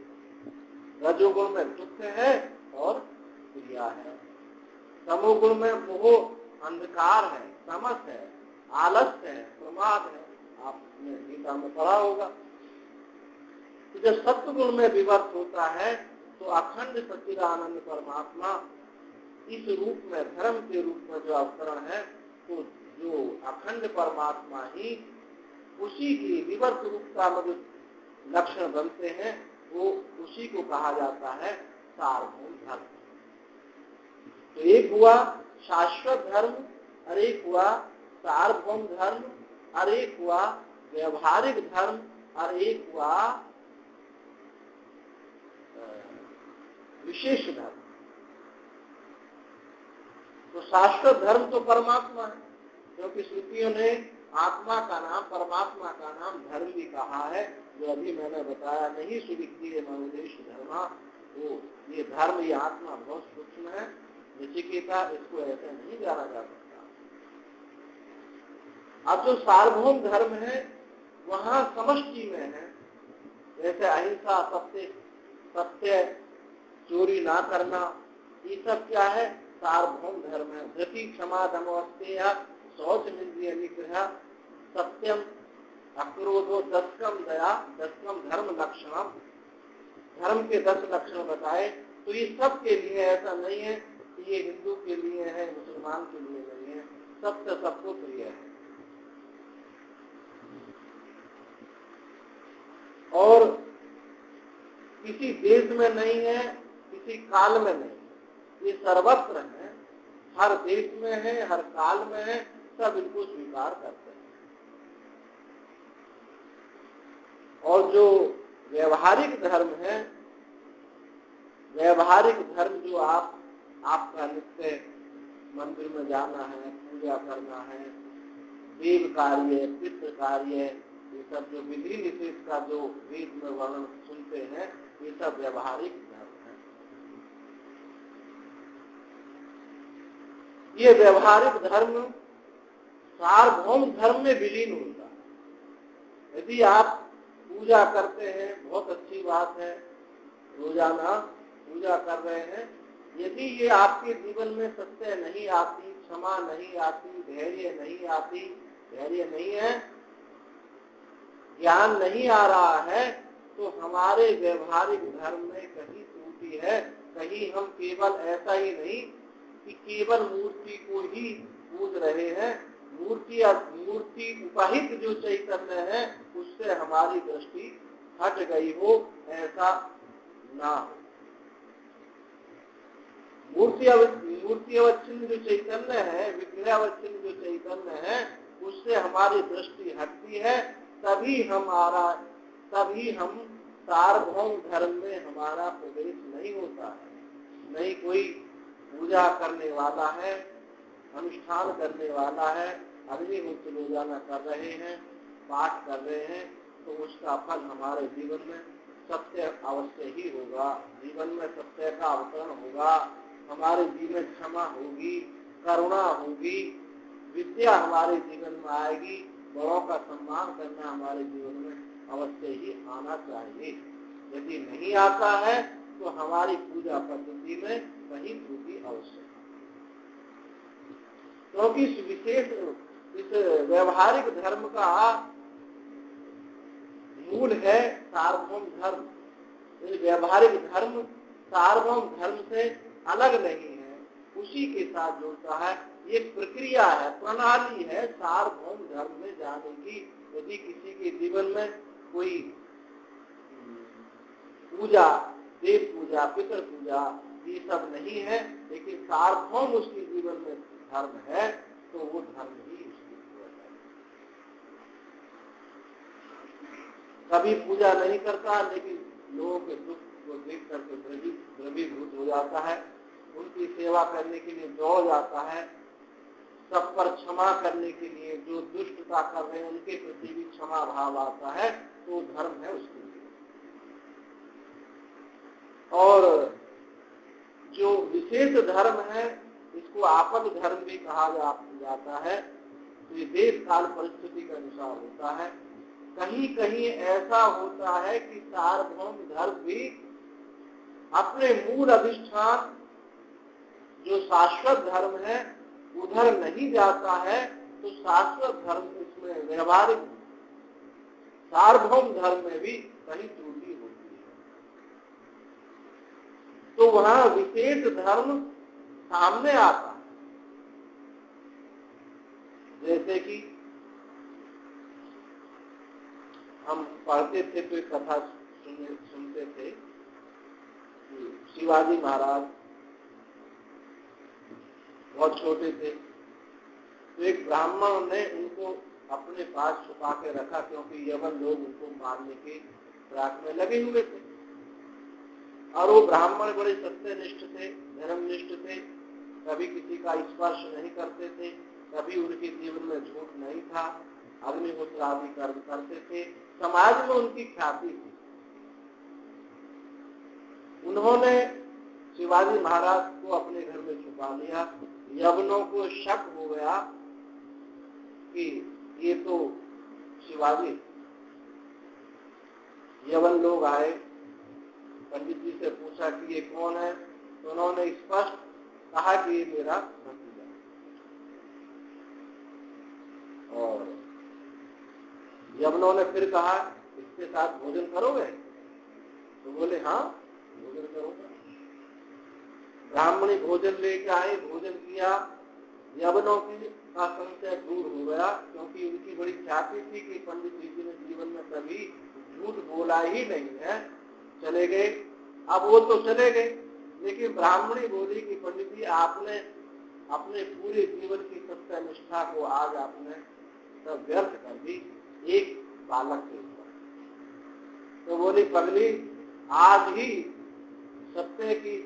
रजोगुण में दुख है और क्रिया है, तमोगुण में मोह, अंधकार है, तमस है, आलस्य है, प्रमाद है। आपने गीता में पढ़ा होगा। तो जब सत्व गुण में विवर्त होता है तो अखंड सच्चिदानंद परमात्मा इस रूप में, धर्म के रूप में जो अवतरण है, तो जो अखंड परमात्मा ही उसी की विवर्त रूपता में जो लक्षण बनते हैं, वो उसी को कहा जाता है सार्वभौम धर्म। तो एक हुआ शाश्वत धर्म, और एक हुआ सार्वभौम धर्म, और एक हुआ व्यवहारिक धर्म, और एक हुआ विशेष धर्म। तो शाश्वत धर्म तो परमात्मा है, क्योंकि श्रुतियों ने आत्मा का नाम, परमात्मा का नाम धर्म भी कहा है, जो अभी मैंने बताया नहीं। सुविक्रिय मनोदेश धर्मा, तो ये धर्म, ये आत्मा बहुत सूक्ष्म है, नचिकेता, इसको ऐसे नहीं जाना जा सकता। अब जो सार्वभौम धर्म है वहां समष्टि में है, जैसे अहिंसा, सत्य, चोरी ना करना, ये सब क्या है? सार्वभौम धर्म है। धृति, क्षमा, दमोस्तेय, शौच, निंद्रिय निग्रह, सत्यम, अक्रोधो, दशकम दया, दशकम धर्म लक्षणम। धर्म के 10 लक्षण बताए। तो ये सब के लिए, ऐसा नहीं है कि ये हिंदू के लिए है, मुसलमान के लिए नहीं है, सबसे सबको प्रिय है। और किसी देश में नहीं है, किसी काल में नहीं, ये सर्वत्र है, हर देश में है, हर काल में है, सब इनको स्वीकार करते हैं। और जो व्यवहारिक धर्म है, व्यवहारिक धर्म जो आपका नित्य मंदिर में जाना है, पूजा करना है, देव कार्य, पितृ कार्य, ये सब जो विधि निषेध का जो वेद में वर्णन सुनते हैं, ये सब व्यवहारिक धर्म है। ये व्यवहारिक धर्म सार्वभौम धर्म में विलीन होता है। यदि आप पूजा करते हैं, बहुत अच्छी बात है, रोजाना पूजा कर रहे हैं, यदि ये आपके जीवन में सत्य नहीं आती, क्षमा नहीं आती, धैर्य नहीं है, ज्ञान नहीं आ रहा है, तो हमारे व्यवहारिक धर्म में कहीं त्रुटि है। कहीं हम केवल ऐसा ही नहीं कि केवल मूर्ति को ही पूज रहे हैं, मूर्ति उपहित जो चैतन्य है उससे हमारी दृष्टि हट गई हो, ऐसा ना हो। मूर्ति अवच्छिन्न जो चैतन्य है, विग्रह अवच्छिन्न जो चैतन्य है, उससे हमारी दृष्टि हटती है, तभी हम सार्वभौम धर्म में हमारा प्रवेश नहीं होता है। नहीं कोई पूजा करने वाला है, अनुष्ठान करने वाला है, अग्निहोत्र रोजाना कर रहे हैं, पाठ कर रहे हैं, तो उसका फल हमारे जीवन में सत्य अवश्य ही होगा। जीवन में सत्य का अवतरण होगा, हमारे जीवन क्षमा होगी, करुणा होगी, विद्या हमारे जीवन में आएगी, बड़ों का सम्मान करना हमारे जीवन में अवश्य ही आना चाहिए। यदि नहीं आता है तो हमारी पूजा पद्धति में कहीं त्रुटि अवश्य है, क्योंकि इस विशेष इस व्यवहारिक धर्म का मूल है सार्वभौम धर्म। व्यवहारिक धर्म सार्वभौम धर्म से अलग नहीं है, उसी के साथ जुड़ता है। ये प्रक्रिया है, प्रणाली है सार्वभौम धर्म में जाने की। यदि किसी के जीवन में कोई पूजा, देव पूजा, पितृ पूजा ये सब नहीं है, लेकिन सार्वभौम उसके जीवन में धर्म है, तो वो धर्म ही उसकी पूजा है। कभी पूजा नहीं करता, लेकिन लोगों के दुख को देख करके द्रवीभूत हो जाता है, उनकी सेवा करने के लिए दौड़ जाता है, सब पर क्षमा करने के लिए जो दुष्टता कर रहे हैं उनके प्रति भी क्षमा भाव आता है, तो धर्म है उसके लिए। और जो विशेष धर्म है इसको आपद धर्म भी कहा जाता है। तो ये देश काल परिस्थिति के अनुसार होता है। कहीं कहीं ऐसा होता है कि सार्वभौम धर्म भी अपने मूल अधिष्ठान जो शाश्वत धर्म है उधर नहीं जाता है, तो शाश्वत धर्म इसमें व्यवहारिक सार्वभौम धर्म में भी कहीं त्रुटि होती है, तो वहां विशेष धर्म सामने आता है। जैसे कि हम पढ़ते थे तो एक कथा सुनते थे, शिवाजी महाराज बहुत छोटे थे, तो एक ब्राह्मण ने उनको अपने पास छुपा के रखा, क्योंकि यवन लोग उनको मारने के प्रयास में लगे हुए थे। और वो ब्राह्मण बड़े सत्यनिष्ठ थे, धर्मनिष्ठ थे, कभी किसी का स्पर्श नहीं करते थे, कभी उनके जीवन में झूठ नहीं था, अग्निहोत्र आदि कर्म करते थे, समाज में उनकी ख्याति थी। उन्होंने शिवाजी महाराज को अपने घर में छुपा लिया। यवनों को शक हो गया कि ये तो शिवाजी। यवन लोग आए, पंडित जी से पूछा कि ये कौन है, तो उन्होंने स्पष्ट कहा कि ये मेरा भतीजा। और यवनों ने फिर कहा इसके साथ भोजन करोगे, तो बोले हाँ भोजन करूंगा। ब्राह्मणी भोजन लेके आए, भोजन किया। यवनों का संशय दूर हो गया, क्योंकि उनकी बड़ी ख्याति थी कि पंडित जी ने जीवन में कभी झूठ बोला ही नहीं है। चले गए। अब वो तो चले गए, लेकिन ब्राह्मणी बोली कि पंडित जी आपने अपने पूरे जीवन की सत्य निष्ठा को आज आपने सब व्यर्थ कर दी एक बालक के ऊपर। तो बोली पगली, आज ही सत्य की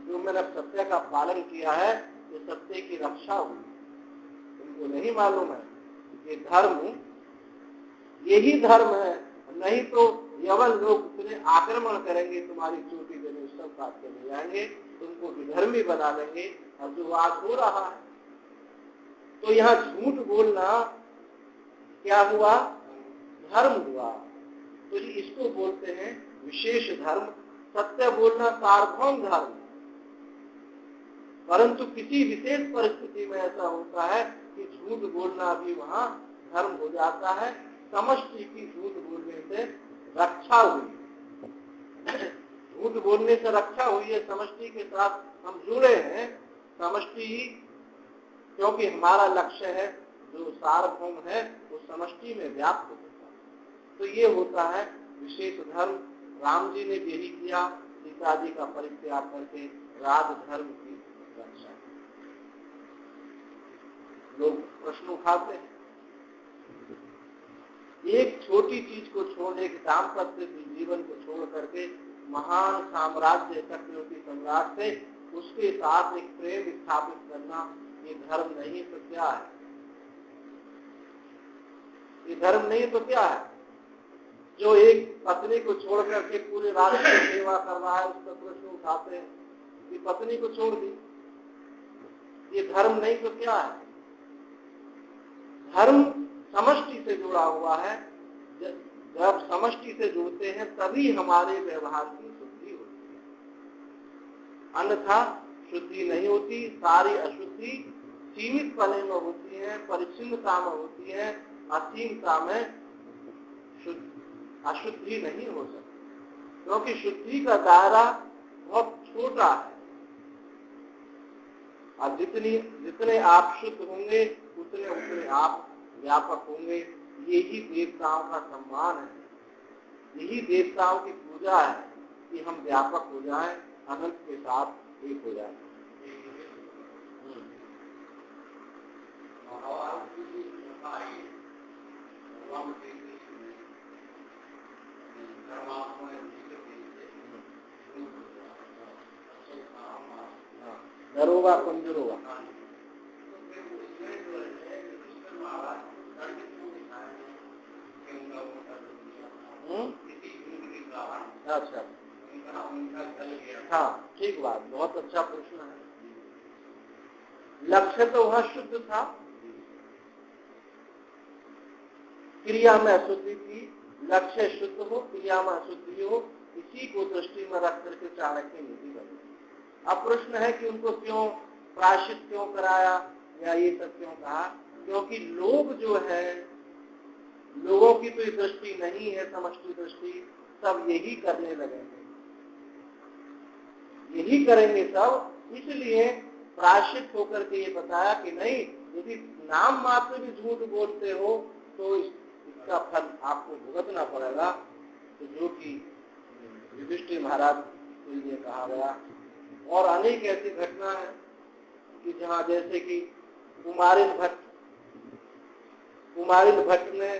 जो मैंने सत्य का पालन किया है, तो सत्य की रक्षा हुई। तुमको नहीं मालूम है कि धर्म यही धर्म है, नहीं तो यवन लोग तुम्हें आक्रमण करेंगे, तुम्हारी चोटी देने सब काट के ले जाएंगे, तुमको विधर्मी बना लेंगे। और जो आज हो रहा है, तो यहाँ झूठ बोलना क्या हुआ? धर्म हुआ। तो इसको बोलते हैं विशेष धर्म। सत्य बोलना सार्वभौम धर्म। परंतु किसी विशेष परिस्थिति में ऐसा होता है कि झूठ बोलना भी वहां धर्म हो जाता है। समष्टि की झूठ बोलने से रक्षा हुई। झूठ बोलने से रक्षा हुई है, समष्टि के साथ हम जुड़े हैं। समष्टि ही, क्योंकि हमारा लक्ष्य है जो सार्वभौम है वो समष्टि में व्याप्त होता है। तो ये होता है विशेष धर्म। राम जी ने यही किया, सीता जी का परित्याग करके राज धर्म की रक्षा। लोग प्रश्न उठाते हैं, एक छोटी चीज को छोड़, एक दाम्पत्य जीवन को छोड़ करके महान साम्राज्य चक्रवर्ती सम्राट से उसके साथ एक प्रेम स्थापित करना, ये धर्म नहीं तो क्या है? ये धर्म नहीं तो क्या है? जो एक पत्नी को छोड़ करके पूरे राष्ट्र की सेवा कर रहा है, उसका प्रश्न उठाते हैं कि पत्नी को छोड़ दी, ये धर्म नहीं तो क्या है? धर्म समष्टि से जुड़ा हुआ है। जब समष्टि से जुड़ते हैं तभी हमारे व्यवहार की शुद्धि होती है, अन्यथा शुद्धि नहीं होती। सारी अशुद्धि सीमित पने में होती है, परिच्छिन्नता में होती है, असीमता में अशुद्धि नहीं हो सकती, क्योंकि शुद्धि का दायरा बहुत छोटा है। और जितने आप शुद्ध होंगे उतने उतने आप व्यापक होंगे। यही देवताओं का सम्मान है, यही देवताओं की पूजा है कि हम व्यापक हो जाएं, अनंत के साथ एक हो जाएं। दरोगा कुंजरोगा अच्छा, हाँ ठीक बात, बहुत अच्छा प्रश्न है। लक्ष्य तो वह शुद्ध था, क्रिया में अशुद्धि थी। लक्ष्य शुद्ध हो, क्रिया में अशुद्धि हो, इसी को दृष्टि में रख करके चाणक्य नीति बनी। अब प्रश्न है कि उनको क्यों प्रायश्चित क्यों कराया या ये सब क्यों कहा? क्योंकि लोग जो है, लोगों की तो दृष्टि नहीं है समष्टि दृष्टि, सब यही करने लगेंगे, यही करेंगे सब। इसलिए प्रायश्चित होकर के ये बताया कि नहीं, यदि नाम मात्र भी झूठ बोलते हो तो इसका फल आपको भुगतना पड़ेगा। तो जो कि युधिष्ठिर महाराज के लिए कहा गया। और अनेक ऐसी घटना है कि जहाँ जैसे कि कुमारिल भट्ट ने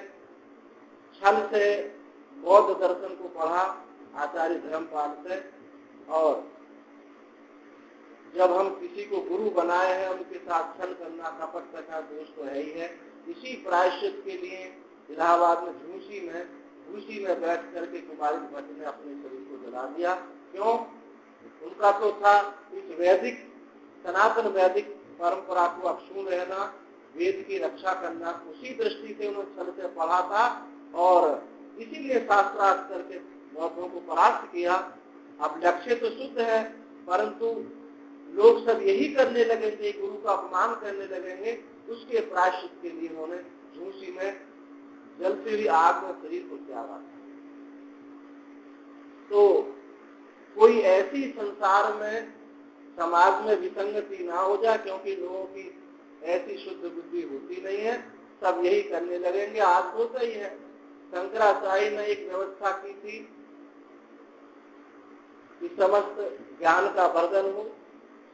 छल से बौद्ध दर्शन को पढ़ा आचार्य धर्मपाल से, और जब हम किसी को गुरु बनाए हैं उनके साथ छल करना, कपट करना दोष तो है ही है। इसी प्रायश्चित के लिए इलाहाबाद में झूसी में बैठ करके कुमारिल भट्ट ने अपने शरीर को जला दिया। क्यों? उनका तो था इस वैदिक सनातन वैदिक परंपरा को अक्षुण्ण रहना, वेद की रक्षा करना, उसी दृष्टि से उन्होंने छल से पढ़ा था और इसीलिए शास्त्रार्थ करके बौद्धों को परास्त किया। अब लक्ष्य तो शुद्ध है, परंतु लोग सब यही करने लगेंगे, गुरु का अपमान करने लगेंगे। उसके प्रायश्चित के लिए उन्होंने झूसी में जलती हुई आग में शरीर को त्यागा। तो कोई ऐसी संसार में समाज में विसंगति ना हो जाए, क्योंकि लोगों की ऐसी शुद्ध बुद्धि होती नहीं है, सब यही करने लगेंगे। आज होता ही है। शंकराचार्य ने एक व्यवस्था की थी कि समस्त ज्ञान का वर्धन हो,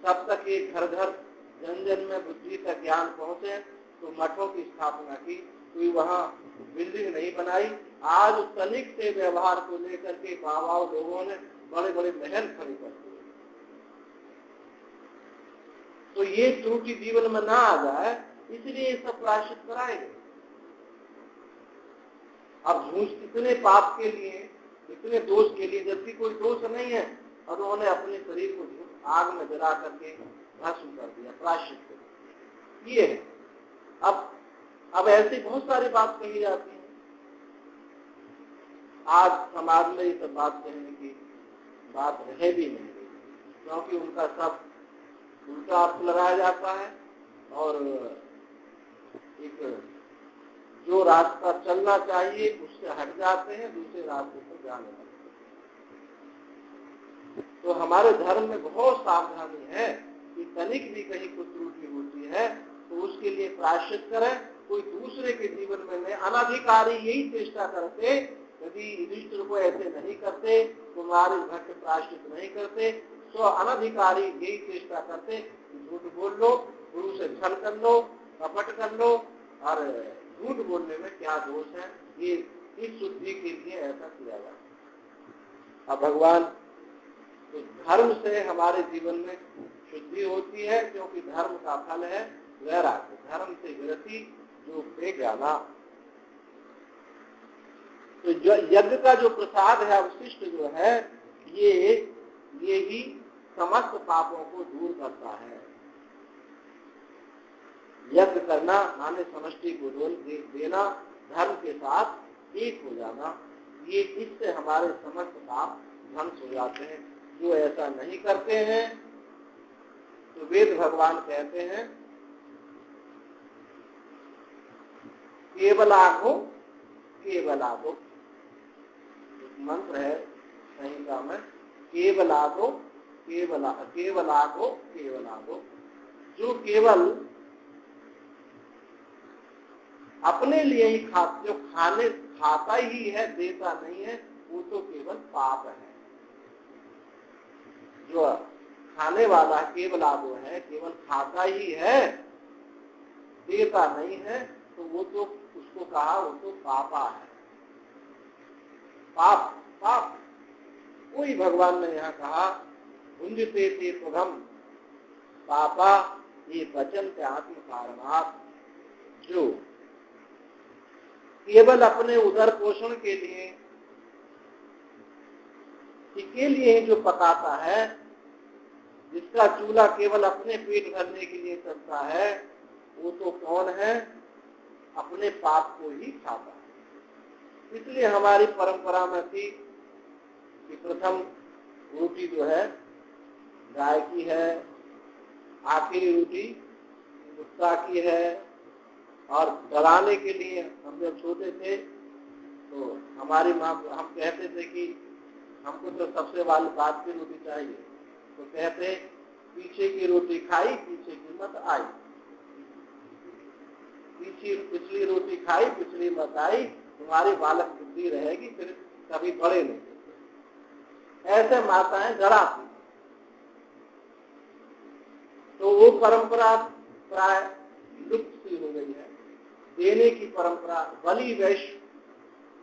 सब तक एक घर घर जन जन में बुद्धि तक ज्ञान पहुंचे, तो मठों की स्थापना की। कोई वहां बिल्डिंग नहीं बनाई। आज तनिक से व्यवहार को लेकर के बाबा लोगों ने बड़े बड़े महल खड़े कर दिए। तो ये त्रुटि जीवन में ना आ जाए, इसलिए ये सब प्रायश्चित कराएंगे। अब झूठ इतने पाप के लिए, इतने दोष के लिए, जबकि कोई दोष नहीं है, और उन्होंने अपने शरीर को आग में जला करके भस्म कर दिया, प्रायश्चित कर दिया। ये है। अब ऐसी बहुत सारी बात कही जाती है। आज समाज में ये सब बात कहने की बात रह भी नहीं गई, क्योंकि उनका सब उल्टा अर्थ लगाया जाता है और एक जो रास्ता चलना चाहिए उससे हट जाते हैं, दूसरे रास्ते पर जाने लगते हैं। तो हमारे धर्म में बहुत सावधानी है कि तनिक भी कहीं कुछ त्रुटि होती है तो उसके लिए प्रायश्चित करें, कोई दूसरे के जीवन में नहीं। अनाधिकारी यही चेष्टा करते, यदि युधिष्ठिर को ऐसे नहीं करते, कुमारिल भट्ट प्रायश्चित नहीं करते, तो अनधिकारी यही चेष्टा करते कि झूठ बोल लो, गुरु से छल कर लो, कपट कर लो, और झूठ बोलने में क्या दोष है। ये इस शुद्धि के लिए ऐसा किया जाता। अब भगवान, तो धर्म से हमारे जीवन में शुद्धि होती है, क्योंकि धर्म का फल है वैराग्य। धर्म से विरति जो ज्ञाना। तो जो यज्ञ का जो प्रसाद है, अवशिष्ट जो है, ये ही समस्त पापों को दूर करता है। यज्ञ करना माने समष्टि को देना, धर्म के साथ एक हो जाना, ये इससे हमारे समस्त पाप ध्वंस हो जाते हैं। जो ऐसा नहीं करते हैं तो वेद भगवान कहते हैं केवलाघो केवलाघो, मंत्र है संहिता में, केवलाघो केवलाघो केवलाघो, जो केवल अपने लिए ही जो खाता ही है, देता नहीं है, वो तो केवल पाप है। जो खाने वाला केवलाघो है, केवल खाता ही है, देता नहीं है, तो वो तो उसको कहा वो तो पापा है। पाप पाप कोई भगवान ने यहाँ कहा भुंजते ते प्रभम पापा ये वचन आत्म कारणात्, जो केवल अपने उदर पोषण के लिए ही जो पकाता है, जिसका चूल्हा केवल अपने पेट भरने के लिए चलता है, वो तो कौन है? अपने पाप को ही खाता है। इसलिए हमारी परंपरा में थी कि प्रथम रोटी जो है गाय की है, आखिरी रोटी कुत्ता की है, और डराने के लिए हम जब छोटे थे तो हमारी माँ, हम कहते थे कि हमको तो सबसे वाली बात की रोटी चाहिए, तो कहते पीछे की रोटी खाई पीछे की मत आई, पिछली रोटी खाई पिछली मत आई, तुम्हारी बालक बुद्धि रहेगी, फिर कभी बड़े नहीं। ऐसे माताएं डराती। तो वो परंपरा प्राय लुप्त सी हो गई है। देने की परंपरा, बलि वैश्य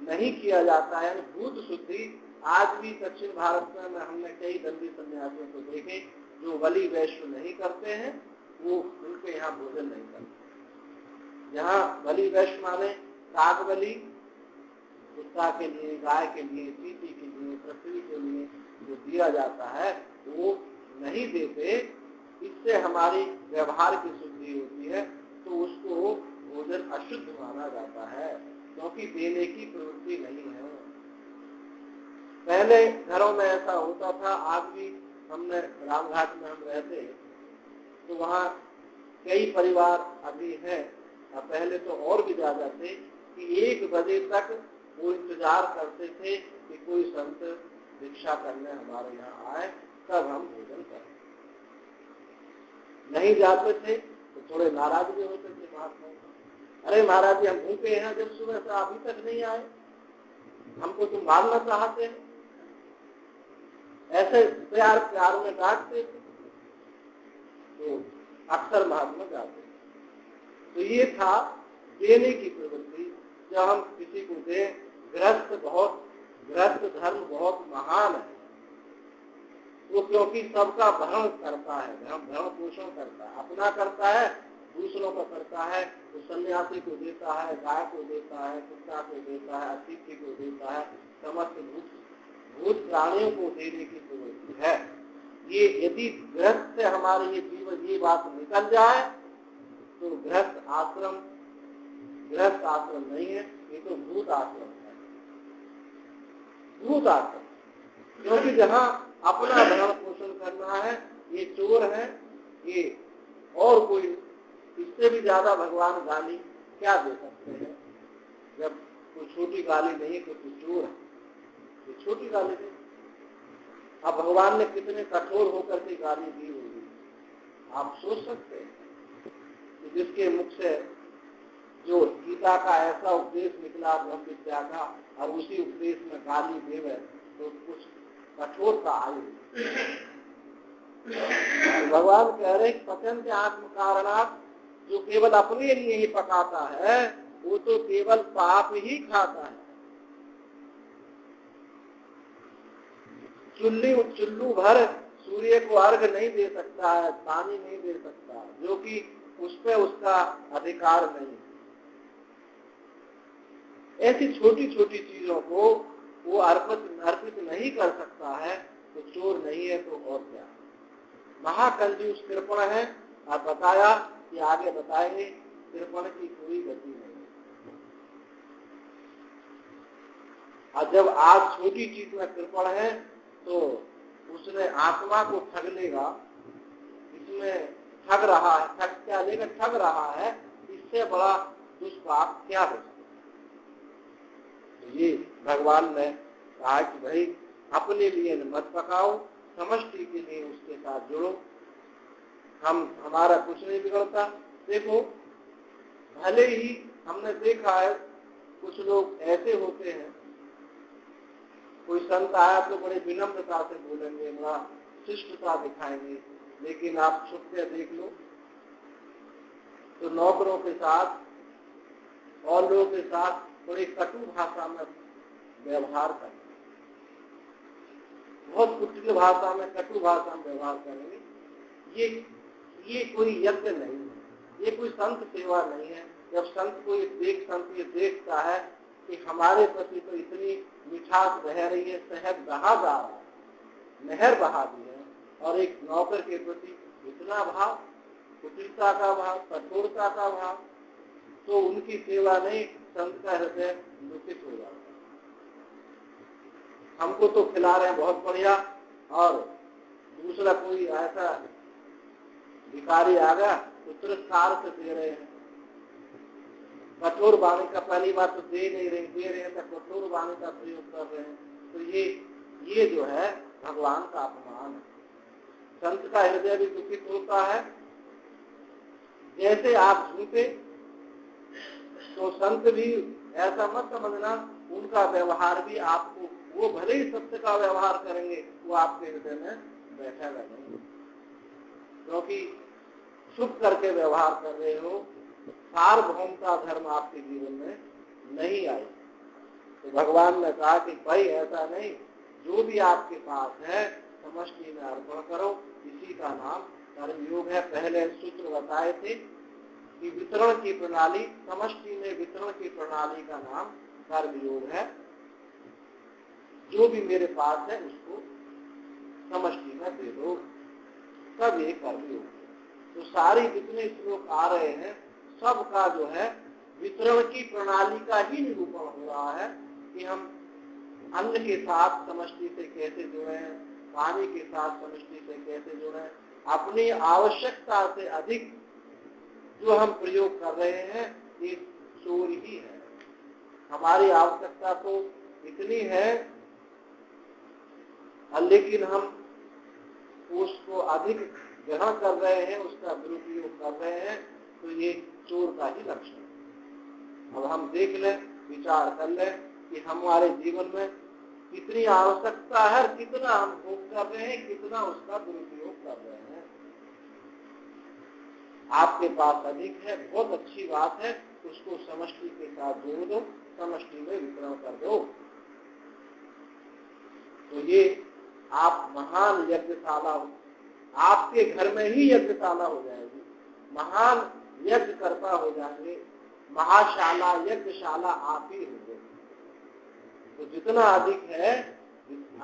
नहीं किया जाता है। भूत शुद्धि आज भी दक्षिण भारत में हमने कई दंडी सन्यासियों को देखे जो बलि वैश्य नहीं करते हैं, वो उनके यहाँ भोजन नहीं करते। यहाँ बलि वैश्य माने काग बलि, कुत्ता के लिए, गाय के लिए, चींटी के लिए, पृथ्वी के लिए जो दिया जाता है वो नहीं देते। इससे हमारी व्यवहार की शुद्धि होती है, तो उसको भोजन अशुद्ध माना जाता है, क्योंकि देने की प्रवृत्ति नहीं है। पहले घरों में ऐसा होता था। आज भी हमने रामघाट में हम रहते तो वहाँ कई परिवार अभी हैं, और पहले तो और भी ज्यादा थे, कि 1 बजे तक वो इंतजार करते थे कि कोई संत भिक्षा करने हमारे यहाँ आए, तब हम भोजन करें। नहीं जाते थे तो थोड़े नाराज भी होते थे महात्मा। अरे महाराज जी, हम भूखे हैं, जब सुबह से अभी तक नहीं आए, हमको तुम मारना चाहते हैं। ऐसे प्यार प्यार में डांटते थे, तो अक्सर महात्मा जाते। तो ये था देने की प्रवृत्ति। जब हम किसी को दें, गृहस्थ धर्म बहुत महान है। वो क्योंकि सबका भरण करता है, भरण पोषण करता है, अपना करता है, दूसरों का करता है। तो सन्यासी को देता है, गाय को देता है, कुत्ता को देता है, अतिथि को देता है, समस्त भूत प्राणियों को देने की प्रवृत्ति है। ये यदि गृहस्थ से हमारे ये जीवन ये बात निकल जाए तो गृहस्थ आश्रम नहीं है, ये तो भूत आश्रम है। भूत आश्रम, क्योंकि जहाँ अपना भरण पोषण करना है, ये चोर है, ये और कोई, इससे भी ज्यादा भगवान गाली क्या दे सकते हैं? जब कोई छोटी गाली नहीं है तो चोर है, ये छोटी गाली नहीं। अब भगवान ने कितने कठोर होकर के गाली दी होगी, आप सोच सकते हैं कि जिसके मुख से जो गीता का ऐसा उपदेश निकला ब्रह्म विद्या का, और उसी उपदेश में गाली देवे, तो कुछ कठोरता आई। भगवान कह रहे पचन के आत्म कारणात्, जो केवल अपने लिए ही पकाता है वो तो केवल पाप ही खाता है। चुल्लू भर सूर्य को अर्घ नहीं दे सकता है, पानी नहीं दे सकता, जो कि उस पर उसका अधिकार नहीं। ऐसी छोटी छोटी चीजों को वो अर्पित नहीं कर सकता है, तो चोर नहीं है तो और क्या। महाकंजूस कृपण है, और बताया कि आगे बताएंगे कृपण की कोई गति नहीं। और जब आज छोटी चीज में कृपण है तो उसने आत्मा को ठग लेगा, इसमें ठग रहा है, ठग क्या लेगा, ठग रहा है, इससे बड़ा दुष्पाप क्या हो सकता। तो ये भगवान ने कहा कि भाई अपने लिए मत पकाओ, समष्टि के लिए उसके साथ जुड़ो। हमारा कुछ नहीं बिगड़ता। देखो भले ही हमने देखा है कुछ लोग ऐसे होते हैं, कोई संत आया तो बड़े विनम्रता से बोलेंगे, बड़ा शिष्टता दिखाएंगे, लेकिन आप छुप के देख लो तो नौकरों के साथ और लोगों के साथ बड़ी कटु भाषा में व्यवहार करेंगे, बहुत कुटिल भाषा में, कटु भाषा में व्यवहार करेंगे। ये कोई यज्ञ नहीं है, ये कोई संत सेवा नहीं है। जब संत ये देखता है कि हमारे प्रति तो इतनी मिठास बह रही है, शहद बहा जा रहा है, नहर बहा दी है, और एक नौकर के प्रति इतना भाव, कुटिलता का भाव, कठोरता का भाव, तो उनकी सेवा नहीं, संत का हृदय दुखित हो जाता है। हमको तो खिला रहे हैं बहुत बढ़िया, और दूसरा कोई ऐसा भिखारी आ गया तो तिरस्कार से दे रहे हैं, कठोर वाणी का, पहली बात तो दे रहे हैं तो कठोर वाणी का प्रयोग कर रहे हैं। तो ये जो है भगवान का अपमान है। संत का हृदय भी दुखित होता है। जैसे आप झूठे तो संत भी ऐसा मत समझना, उनका व्यवहार भी आपको, वो भले ही सत्य का व्यवहार करेंगे, वो आपके हृदय में बैठेगा नहीं, क्योंकि छुप करके व्यवहार कर रहे हो, सार्वभौमता धर्म आपके जीवन में नहीं आई। तो भगवान ने कहा कि भाई ऐसा नहीं, जो भी आपके पास है समष्टि में अर्पण करो, इसी का नाम कर्मयोग है। पहले सूत्र बताए थे कि वितरण की प्रणाली, समष्टि में वितरण की प्रणाली का नाम कर्मयोग है। जो भी मेरे पास है उसको समष्टि में दे दो, तब ये कर्मयोग है। तो सारी जितने श्लोक आ रहे हैं सबका जो है वितरण की प्रणाली का ही निरूपण हो रहा है कि हम अन्न के साथ समष्टि से कैसे जुड़े हैं, पानी के साथ समष्टि से कैसे जुड़े हैं। अपनी आवश्यकता से अधिक जो हम प्रयोग कर रहे हैं ये चोर ही है। हमारी आवश्यकता तो इतनी है, लेकिन हम उसको अधिक ग्रहण कर रहे हैं, उसका दुरुपयोग कर रहे हैं, तो ये चोर का ही लक्षण है। अब हम देख लें, विचार कर लें कि हमारे जीवन में कितनी आवश्यकता है, कितना हम भोग कर रहे हैं, कितना उसका दुरुपयोग कर रहे हैं। आपके पास अधिक है, बहुत अच्छी बात है, उसको समष्टि के साथ जोड़ दो, समष्टि में वितरण कर दो, तो ये आप महान यज्ञशाला, आपके घर में ही यज्ञशाला हो जाएगी, महान यज्ञ करता हो जाएंगे, महाशाला, यज्ञशाला आप ही होंगे। तो जितना अधिक है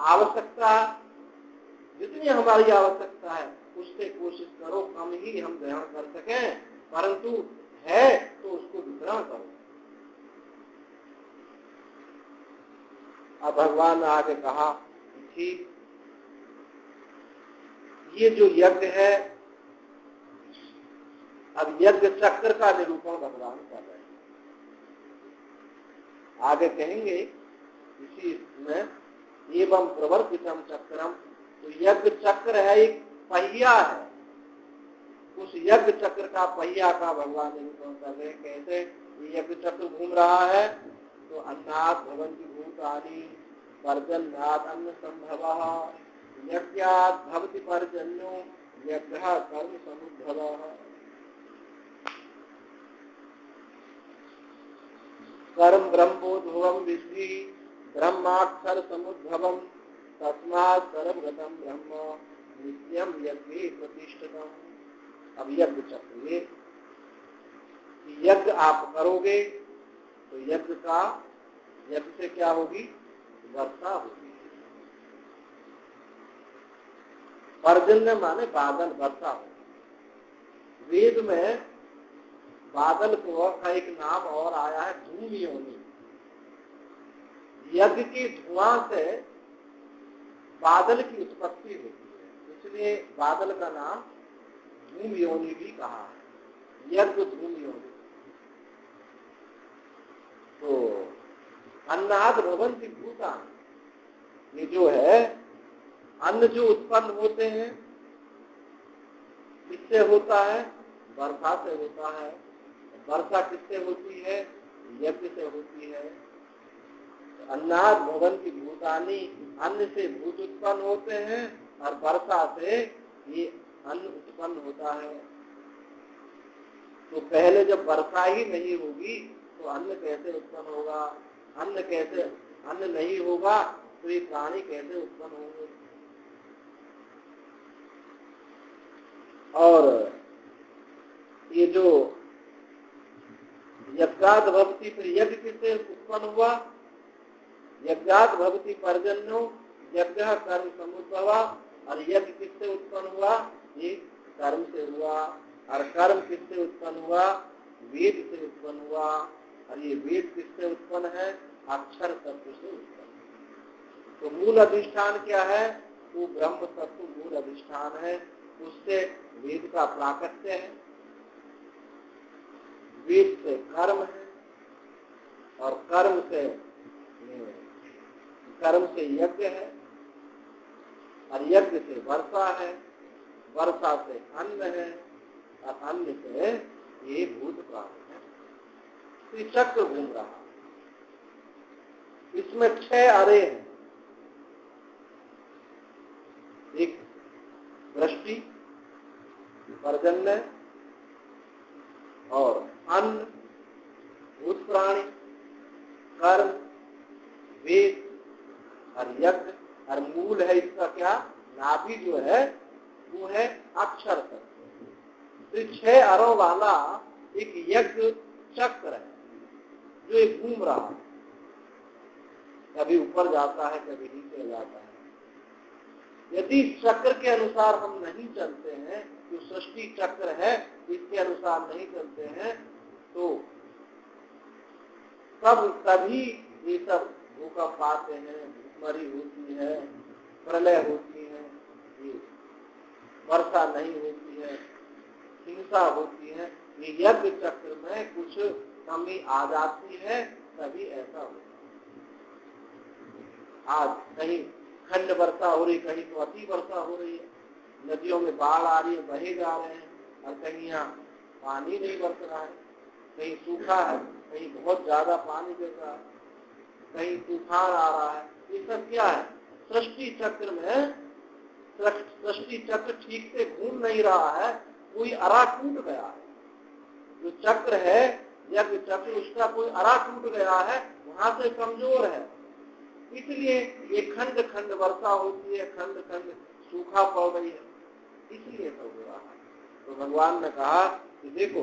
आवश्यकता, जितनी हमारी आवश्यकता है उससे कोशिश करो कम ही हम ग्रहण कर सकें, परंतु है तो उसको वितरण करो। अब भगवान ने आगे कहा ठीक, ये जो यज्ञ है, अब यज्ञ चक्र का निरूपण भगवान कर रहे हैं। आगे कहेंगे इसी में एवं प्रवर्तितम चक्रम, तो यज्ञ चक्र है, एक पहिया है, उस यज्ञ चक्र का पहिया का भगवान निरूपण कर रहे हैं। कैसे ये यज्ञ चक्र घूम रहा है, तो अन्नात् भवन्ति भूतानि पर्जन्यात् अन्न संभवः, यज्ञात् भवति पर्जन्यो यज्ञः कर्म समुद्भवः। कर्म ब्रह्मोद्भवं विद्धि ब्रह्माक्षर समुद्भवं, तस्मात् सर्वगतं ब्रह्म नित्यं यज्ञे प्रतिष्ठितम्। अब यज्ञ चक्र, ये यज्ञ आप करोगे तो यज्ञ से क्या होगी, वर्षा होगी। पर्जन्य माने बादल, वर्षा होगी। वेद में बादल को का एक नाम और आया है धूमयोनि। यज्ञ की धुआं से बादल की उत्पत्ति होती है, इसलिए बादल का नाम धूम योनि भी कहा है, यज्ञ धूम योनि। तो अन्नाद भवन्ति भूतानि, ये जो है अन्न जो उत्पन्न होते हैं किससे होता है? वर्षा से होता है। वर्षा किससे होती है? यज्ञ से होती है। अन्नाद भवन्ति भूतानि, अन्न से भूत उत्पन्न होते हैं और वर्षा से ये अन्न उत्पन्न होता है। तो पहले जब वर्षा ही नहीं होगी तो अन्न कैसे उत्पन्न होगा? अन्न नहीं होगा तो ये प्राणी कैसे उत्पन्न होंगे? और ये जो यज्ञात भवति, फिर यज्ञ किससे उत्पन्न हुआ? यज्ञात भवति पर्जन्यो, यज्ञ कर्म समुद्भवा, और यज्ञ किससे उत्पन्न हुआ? ये कर्म से हुआ। और कर्म किससे उत्पन्न हुआ? वेद से उत्पन्न हुआ। और ये वेद किससे उत्पन्न है? अक्षर तत्व से उत्पन्न। तो मूल अधिष्ठान क्या है? वो ब्रह्म तत्व मूल अधिष्ठान है, उससे वेद का प्राकट्य है, वेद से कर्म है, और कर्म से यज्ञ है, और यज्ञ से वर्षा है, वर्षा से अन्न है, और अन्न से ये भूत प्राणी है। तो ये चक्र घूम रहा है। इसमें 6 अरे हैं। एक दृष्टि, पर्जन्य, और अन्न, भूत प्राणी, कर्म, वेद और यज्ञ। और मूल है इसका क्या? नाभि जो है वो है अक्षर तत्व। तो 6 अरों वाला एक यज्ञ चक्र है जो एक घूम रहा है, कभी ऊपर जाता है कभी नीचे जाता है। यदि चक्र के अनुसार हम नहीं चलते हैं, जो सृष्टि चक्र है इसके अनुसार नहीं चलते हैं, तो तभी ये सब भूकंप आते हैं, भूखमरी होती है, प्रलय होती है, वर्षा नहीं होती है, हिंसा होती है। ये यज्ञ चक्र में कुछ कमी आ जाती है, तभी ऐसा होता है। आज कहीं खंड वर्षा हो रही, कहीं तो अति वर्षा हो रही है, नदियों में बाढ़ आ रही है, बहे जा रहे हैं, और कहीं यहाँ पानी नहीं बरस रहा है, कहीं सूखा है, कहीं बहुत ज्यादा पानी गिर रहा है, कहीं तूफान आ रहा है। ये सब क्या है? सृष्टि चक्र में सृष्टि चक्र ठीक से घूम नहीं रहा है, कोई अरा टूट गया है। जो चक्र है यज्ञ चक्र, उसका कोई अरा टूट गया है, वहां से कमजोर है, इसलिए ये खंड खंड वर्षा होती है, खंड खंड सूखा पड़ रही है, इसलिए सब हो रहा है। तो भगवान ने कहा कि देखो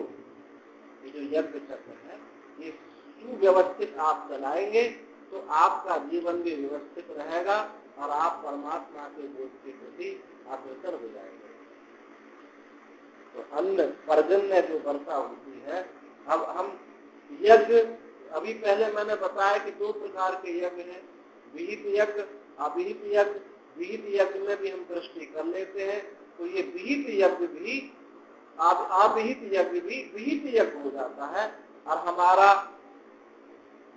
ये जो यज्ञ चक्र है ये सुव्यवस्थित आप चलाएंगे तो आपका जीवन भी व्यवस्थित रहेगा और आप परमात्मा के बोध के प्रति अग्रसर हो जाएंगे। तो अन्न पर्जन्य जो वर्षा होती है, अब हम यज्ञ, अभी पहले मैंने बताया कि 2 प्रकार के यज्ञ हैं, विहित यज्ञ, अविहित यज्ञ। विहित यज्ञ में भी हम दृष्टि कर लेते हैं, तो ये विहित यज्ञ भी, अविहित यज्ञ भी विहित यज्ञ हो जाता है। और हमारा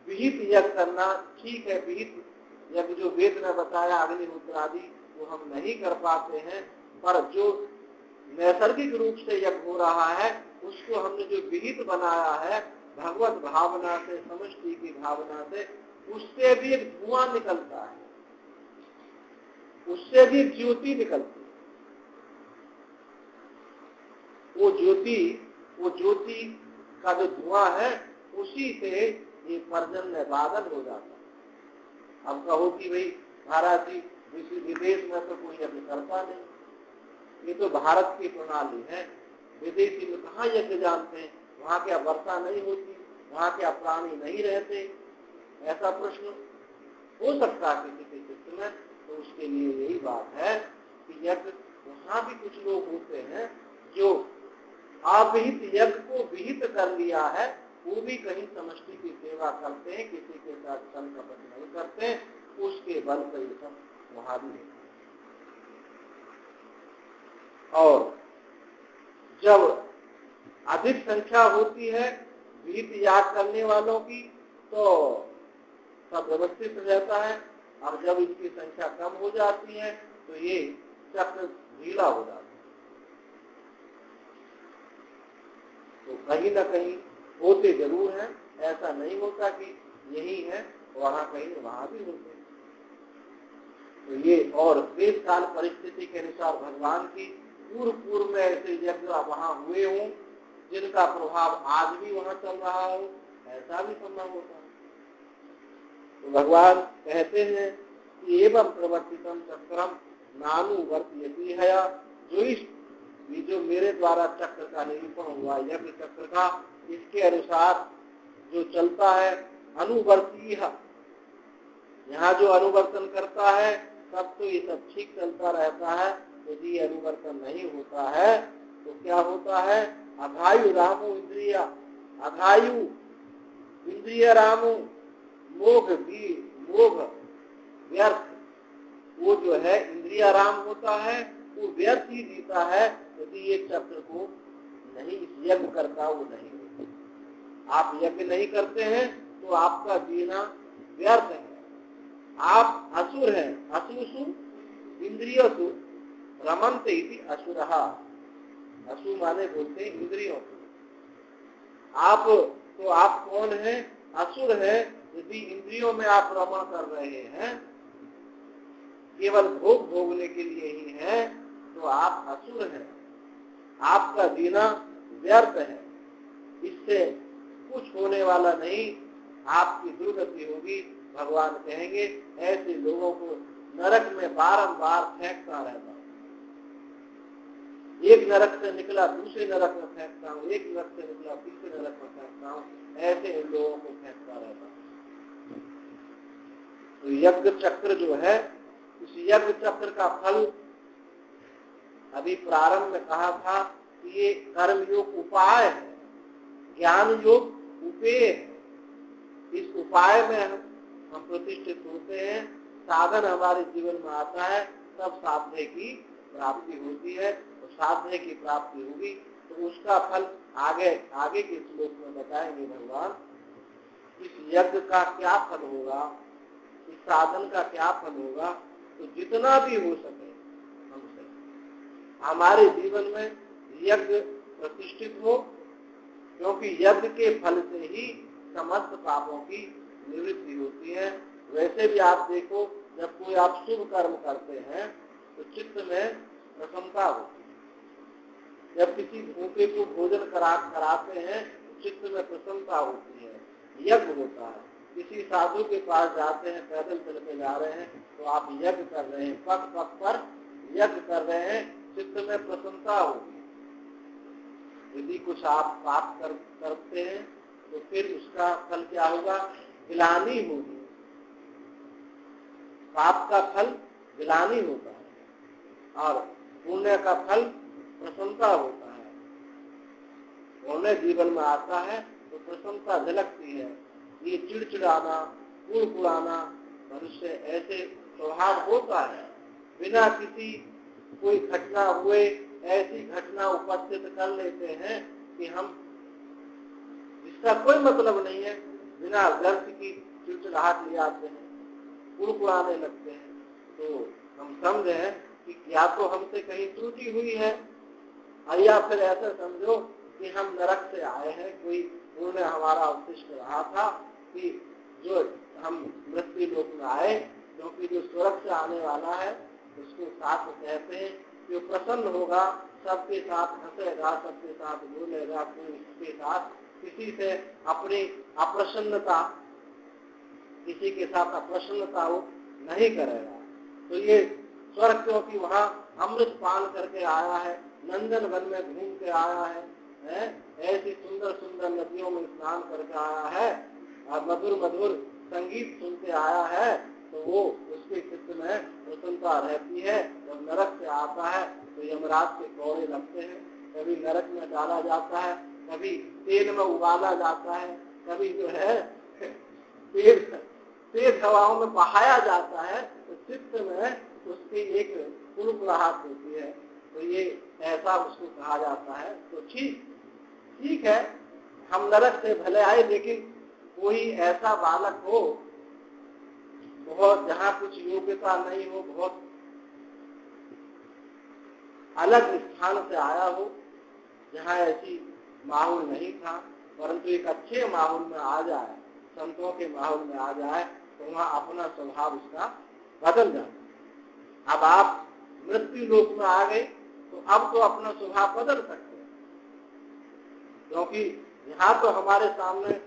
विहित यज्ञ करना ठीक है, विहित यज्ञ जो वेद ने बताया अग्निहोत्र आदि वो हम नहीं कर पाते हैं, पर जो नैसर्गिक रूप से यज्ञ हो रहा है उसको हमने जो विहित बनाया है भगवत भावना से, समष्टि की भावना से, उससे भी एक धुआं निकलता है, उससे भी एक ज्योति निकलती है। वो ज्योति का जो धुआं है उसी से ये पर्जन्य बादल हो जाता है। अब कहो कि भाई महाराज जी विदेश में तो कोई यज्ञ करता नहीं, ये तो भारत की प्रणाली है, विदेशी में कहाँ यज्ञ जानते हैं, वहाँ क्या वर्षा नहीं होती, वहाँ क्या प्राणी नहीं रहते, ऐसा प्रश्न हो सकता है किसी के चित्त में। तो उसके लिए यही बात है कि यज्ञ, वहाँ भी कुछ लोग होते हैं जो अविहित यज्ञ को विहित कर लिया है, वो भी कहीं समष्टि की सेवा करते हैं, किसी के साथ छल कपट नहीं करते, उसके बल पर ये सब वहां भी है। और जब अधिक संख्या होती है विहित याग करने वालों की तो सब व्यवस्थित रहता है, और जब इसकी संख्या कम हो जाती है तो ये चक्र ढीला हो जाता है। तो कहीं ना कहीं होते जरूर हैं, ऐसा नहीं होता कि यही है, वहां कहीं वहां भी होते हैं। तो ये और देश काल परिस्थिति के अनुसार भगवान की पूर्व में ऐसे यज्ञ वहां हुए हों जिनका प्रभाव आज भी वहां चल रहा हो, ऐसा भी संभव होता है। तो भगवान कहते हैं कि एवं प्रवर्तितम चक्रम नानुवर्तयति हया, जो मेरे द्वारा चक्र का निरूपण हुआ यज्ञ चक्र का, इसके अनुसार जो चलता है अनुवर्ती, यहाँ जो अनुवर्तन करता है तब तो ये सब ठीक चलता रहता है। यदि अनुवर्तन नहीं होता है तो क्या होता है, अघायु रामो इंद्रिया, अघायु इंद्रिय रामो मोघ व्यर्थ, वो जो है इंद्रिया राम होता है, वो व्यर्थ ही जीता है यदि ये चक्र को नहीं यज्ञ करता, वो नहीं होता। आप यज्ञ नहीं करते हैं तो आपका जीना व्यर्थ है। आप असुर हैं, असुसु इंद्रियसु रमन्ते इति असुरः, असु माने बोलते हैं इंद्रियों को। आप कौन हैं, असुर है। यदि इंद्रियों में आप रमण कर रहे हैं, केवल भोग भोगने के लिए ही है, तो आप असुर हैं, आपका जीना व्यर्थ है, इससे कुछ होने वाला नहीं, आपकी दुर्गति होगी। भगवान कहेंगे ऐसे लोगों को नरक में बारंबार फेंकता रहता हूं, एक नरक से निकला दूसरे नरक में फेंकता हूँ, एक नरक से निकला तीसरे नरक में फेंकता हूँ, ऐसे इन लोगों को फेंकता रहता हूँ। तो यज्ञ चक्र जो है, इस यज्ञ चक्र का फल अभी प्रारंभ में कहा था कि ये कर्म योग उपाय है, ज्ञान योग उपेय है। इस उपाय में हम प्रतिष्ठित होते हैं, साधन हमारे जीवन में आता है, तब साधने की प्राप्ति होती है। तो साधने की प्राप्ति होगी तो उसका फल आगे के श्लोक में बताएंगे भगवान। इस यज्ञ का क्या फल होगा, इस साधन का क्या फल होगा, तो जितना भी हो सके हमसे हमारे जीवन में यज्ञ प्रतिष्ठित हो, क्योंकि यज्ञ के फल से ही समस्त पापों की निवृत्ति होती है। वैसे भी आप देखो, जब कोई आप शुभ कर्म करते हैं तो चित्त में प्रसन्नता होती है। जब किसी भूखे को भोजन कराते हैं तो चित्त में प्रसन्नता होती है, यज्ञ होता है। किसी साधु के पास जाते हैं, पैदल चल के जा रहे हैं, तो आप यज्ञ कर रहे हैं, पग पग पर यज्ञ कर रहे हैं, चित्त में प्रसन्नता होगी। यदि कुछ आप पाप करते हैं तो फिर उसका फल क्या होगा, गिलानी होगी। पाप का फल गिलानी होता है और पुण्य का फल प्रसन्नता होता है। पुण्य जीवन में आता है तो प्रसन्नता झलकती है। ये चिड़चिड़ाना, कुड़कुड़ाना, मनुष्य ऐसे स्वभाव होता है, बिना किसी कोई घटना हुए ऐसी घटना उपस्थित कर लेते हैं कि हम इसका कोई मतलब नहीं है, बिना व्यर्थ की चिड़चिड़ाहट ले आते हैं, कुड़कुड़ाने लगते हैं। तो हम समझे कि या तो हमसे कहीं त्रुटि हुई है, या फिर ऐसा समझो कि हम नरक से आए हैं, कोई पुण्य हमारा अवशिष्ट रहा था कि जो हम मृत्यु लोक में आए, क्योंकि जो स्वर्ग से आने वाला है उसको साथ कहते हैं कि वो प्रसन्न होगा, सबके साथ हंसेगा, सबके साथ बोलेगा, कोई उसके साथ किसी से अपनी अप्रसन्नता, किसी के साथ अप्रसन्नता वो नहीं करेगा। तो ये स्वर्ग, क्योंकि वहाँ अमृत पान करके आया है, नंदन वन में घूम के आया है, ऐसी सुंदर सुंदर नदियों में स्नान करके आया है और मधुर मधुर संगीत सुनते आया है, तो वो उसके चित्त में प्रसन्नता रहती है। जब नरक से आता है तो यमराज के कौड़े लगते हैं, कभी नरक में डाला जाता है, कभी तेल में उबाला जाता है, कभी जो है तेज हवाओं में बहाया जाता है, तो चित्त में उसकी एक कुड़कुड़ाहट होती है, तो ये ऐसा उसको कहा जाता है। तो ठीक है, हम नरक से भले आए, लेकिन कोई ऐसा बालक हो बहुत, जहाँ कुछ योग्यता नहीं हो, बहुत अलग स्थान से आया हो, जहाँ ऐसी माहौल नहीं था, परंतु एक अच्छे माहौल में आ जाए, संतों के माहौल में आ जाए, तो वहाँ अपना स्वभाव उसका बदल जाता। अब आप मृत्यु लोक में आ गए, तो अब तो अपना स्वभाव बदल सकते हैं, क्योंकि यहाँ तो हमारे सामने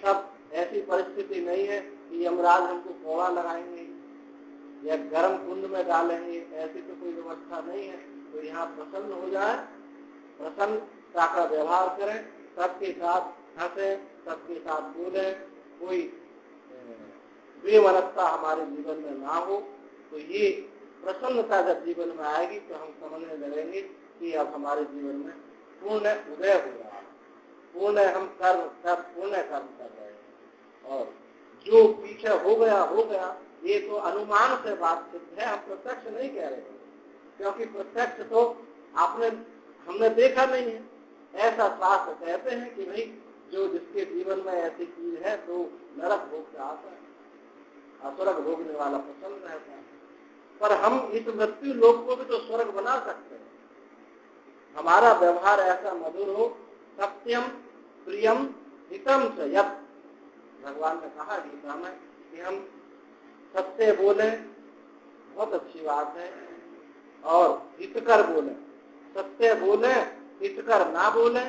सब ऐसी परिस्थिति नहीं है कि यमराज हमको कोड़ा लगाएंगे या गर्म कुंड में डालेंगे, ऐसी तो कोई व्यवस्था नहीं है। तो यहाँ प्रसन्न हो जाए, प्रसन्नता का व्यवहार करें, सबके साथ हंसे, सबके साथ बोले, कोई बेमनस्ता हमारे जीवन में ना हो। तो ये प्रसन्नता जब जीवन में आएगी तो हम समझने लगेंगे कि अब हमारे जीवन में पूर्ण उदय हो रहा है, पूर्ण हम पुण्य कर्म कर रहे हैं, और जो पीछे हो गया, ये तो अनुमान से बात सिद्ध है, हम प्रत्यक्ष नहीं कह रहे, क्योंकि प्रत्यक्ष तो हमने देखा नहीं है। ऐसा शास्त्र कहते हैं कि भाई जो जिसके जीवन में ऐसी चीज है तो नरक भोग से आता है, स्वर्ग भोगने वाला प्रसन्न रहता है। पर हम इस मृत्यु लोक को भी तो स्वर्ग बना सकते हैं। हमारा व्यवहार ऐसा मधुर हो, सत्यम प्रियम हितम च यत्, भगवान ने कहा गीता में कि हम सत्य बोले, बहुत अच्छी बात है, और हितकर बोले, सत्य बोले, हितकर ना बोले,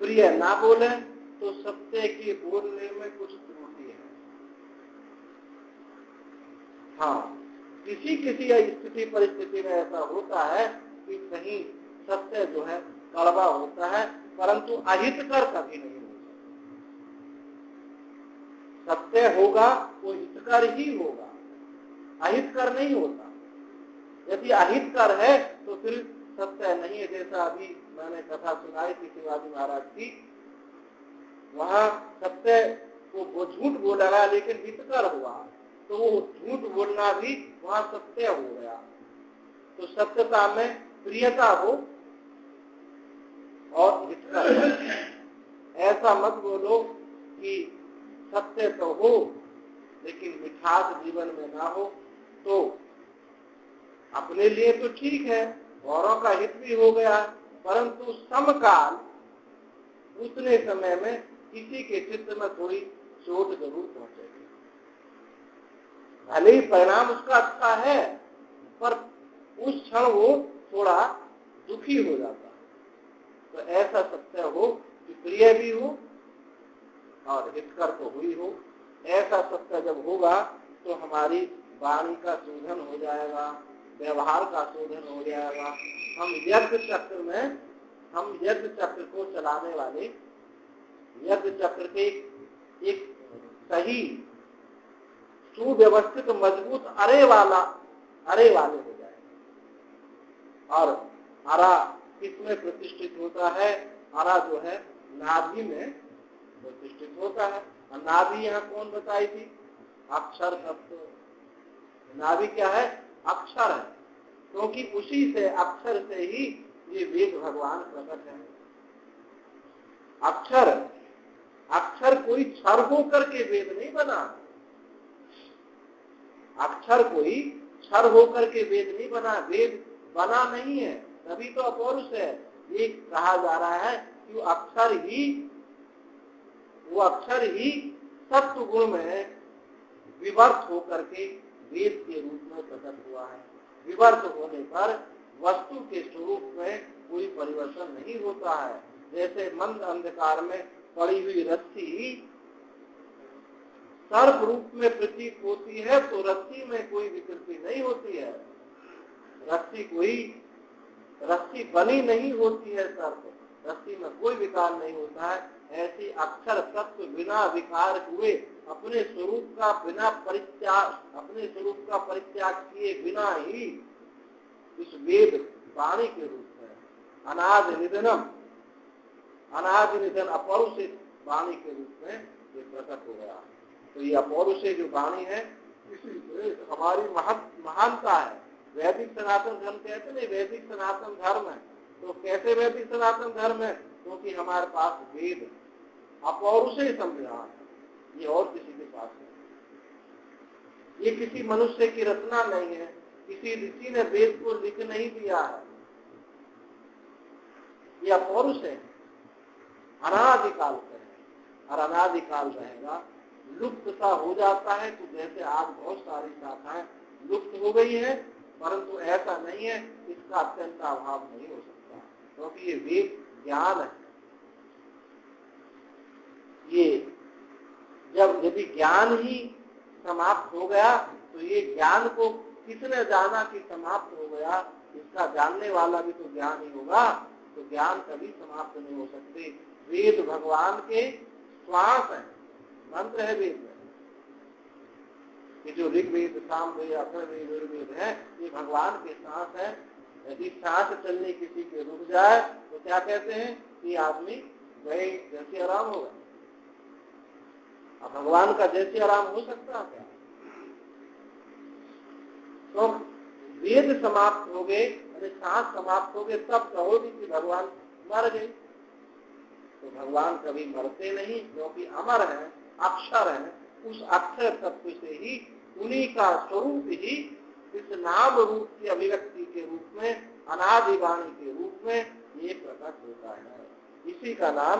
प्रिय ना बोले, तो सत्य की बोलने में कुछ त्रुटि है। हाँ, किसी स्थिति परिस्थिति में ऐसा होता है कि कहीं सत्य जो है कड़वा होता है, परंतु अहितकर कभी नहीं होता। सत्य होगा वो हितकर ही होगा, अहितकर नहीं होता। यदि अहितकर है तो फिर सत्य नहीं है। जैसा अभी मैंने कथा सुनाई थी शिवाजी महाराज की, वहां सत्य को वो झूठ बोला लेकिन हितकर हुआ, तो वो झूठ बोलना भी वहां सत्य हो गया। तो सत्यता में प्रियता हो और हितकर। ऐसा मत बोलो कि सत्य तो हो लेकिन मिठास जीवन में ना हो। तो अपने लिए तो ठीक है, औरों का हित भी हो गया, परंतु समकाल उतने समय में किसी के चित्त में थोड़ी चोट जरूर पहुंचेगी। भले ही परिणाम उसका अच्छा है, पर उस क्षण वो थोड़ा दुखी हो जाता है। तो ऐसा सत्य हो कि प्रिय भी हो और हितकर तो हुई हो। ऐसा सत्य जब होगा तो हमारी वाणी का शोधन हो जाएगा, व्यवहार का शोधन हो जाएगा। हम यज्ञ चक्र को चलाने वाले, यज्ञ चक्र के एक सही सुव्यवस्थित मजबूत अरे वाले हो जाए। और अरा किसमें प्रतिष्ठित होता है? अरा जो है नाभि में प्रतिष्ठित होता है। और नाभि यहाँ कौन बताई थी? अक्षर तत्व। नाभि क्या है? अक्षर है, क्योंकि उसी से, अक्षर से ही ये वेद भगवान प्रकट है। अक्षर कोई क्षर होकर के वेद नहीं बना, अक्षर कोई क्षर होकर के वेद नहीं बना, वेद बना नहीं है, तभी तो अपौरुष है। ये कहा जा रहा है कि वो अक्षर ही सत्व गुण में विवर्त होकर के वेद के रूप में प्रकट हुआ है। विवर्त होने पर वस्तु के स्वरूप में कोई परिवर्तन नहीं होता है। जैसे मंद अंधकार में पड़ी हुई रस्सी सर्प रूप में प्रतीत होती है, तो रस्सी में कोई विकृति नहीं होती है, रस्सी बनी नहीं होती है, सर्प रस्सी में कोई विकार नहीं होता है। ऐसी अक्षर तत्व बिना विकार हुए अपने स्वरूप का परित्याग किए बिना ही इस वेद वाणी के रूप में अनादि निधनम, अनादि निधन अपौरुषिक वाणी के रूप में ये प्रकट हो गया। तो ये अपौरुषे जो वाणी है, इसी से हमारी महानता है। वैदिक सनातन धर्म कहते नहीं, वैदिक सनातन धर्म है। तो कैसे वैदिक सनातन धर्म है? क्योंकि हमारे पास वेद अपौरुषेय संविधान है, ये और किसी के पास नहीं। ये किसी मनुष्य की रचना नहीं है, किसी ऋषि ने वेद को लिख नहीं दिया है, ये अपौरुष है, अनादिकाल से है और अनादिकाल रहेगा। लुप्त सा हो जाता है तो जैसे आज बहुत सारी शाखाएं लुप्त हो गई है, परंतु ऐसा नहीं है, इसका अत्यंत अभाव नहीं हो सकता, क्योंकि ये वेद ज्ञान है। ये जब यदि ज्ञान ही समाप्त हो गया तो ये ज्ञान को किसने जाना कि समाप्त हो गया, इसका जानने वाला भी तो ज्ञान ही होगा। तो ज्ञान कभी समाप्त नहीं हो सकते। वेद भगवान के श्वास है, मंत्र है वेद में। ये जो ऋग्वेद, सामवेद, अथर्ववेद, यजुर्वेद है, ये भगवान के सांस है। यदि सांस चलने किसी के रुक जाए तो क्या कहते हैं कि आदमी गए जैसे आराम होगा। अब भगवान का जैसे आराम हो सकता है क्या? तो वेद समाप्त हो गए, सांस समाप्त हो गए, तब कहोगे कि भगवान मर गए। तो भगवान कभी मरते नहीं, क्योंकि अमर है, अक्षर है। उस अक्षर तत्व से ही, उन्हीं का स्वरूप ही इस नाम रूप की अभिव्यक्ति के रूप में, अनादि वाणी के रूप में ये प्रकट होता है। इसी का नाम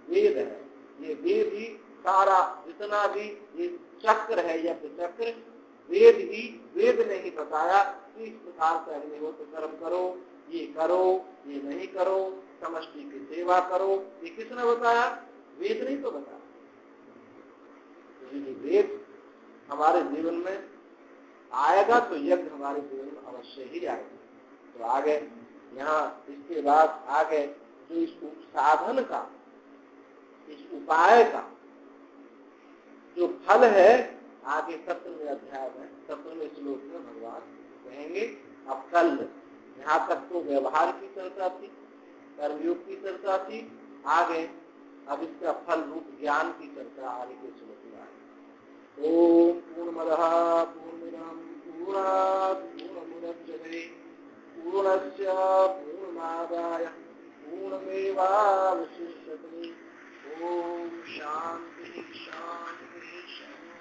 वेद है। ये वेद ही सारा जितना भी ये चक्र है, यज्ञ चक्र, वेद ही, वेद ने ही बताया कि इस प्रकार से अग्निहोत्र कर्म करो, ये करो, ये नहीं करो, समष्टि की सेवा करो। ये किसने बताया? वेद नहीं तो बताया। तो वेद हमारे जीवन में आएगा तो यज्ञ हमारे जीवन में अवश्य ही आएगा। तो आगे यहाँ इसके बाद आगे जो इस साधन का, इस उपाय का जो फल है, आगे 17वें अध्याय में 17वें श्लोक में भगवान कहेंगे। अब कल यहाँ तक तो व्यवहार की चर्चा थी, कर्मयोग की चर्चा थी। आगे अब इसका फल रूप ज्ञान की चर्चा आगे के श्लोक में आएगी। ओम पूर्णमदः पूर्णमिदं पूर्णात् पूर्णमुदच्यते पूर्णस्य पूर्णमादाय पूर्णमेवावशिष्यते। ओम शांति शांति शांति।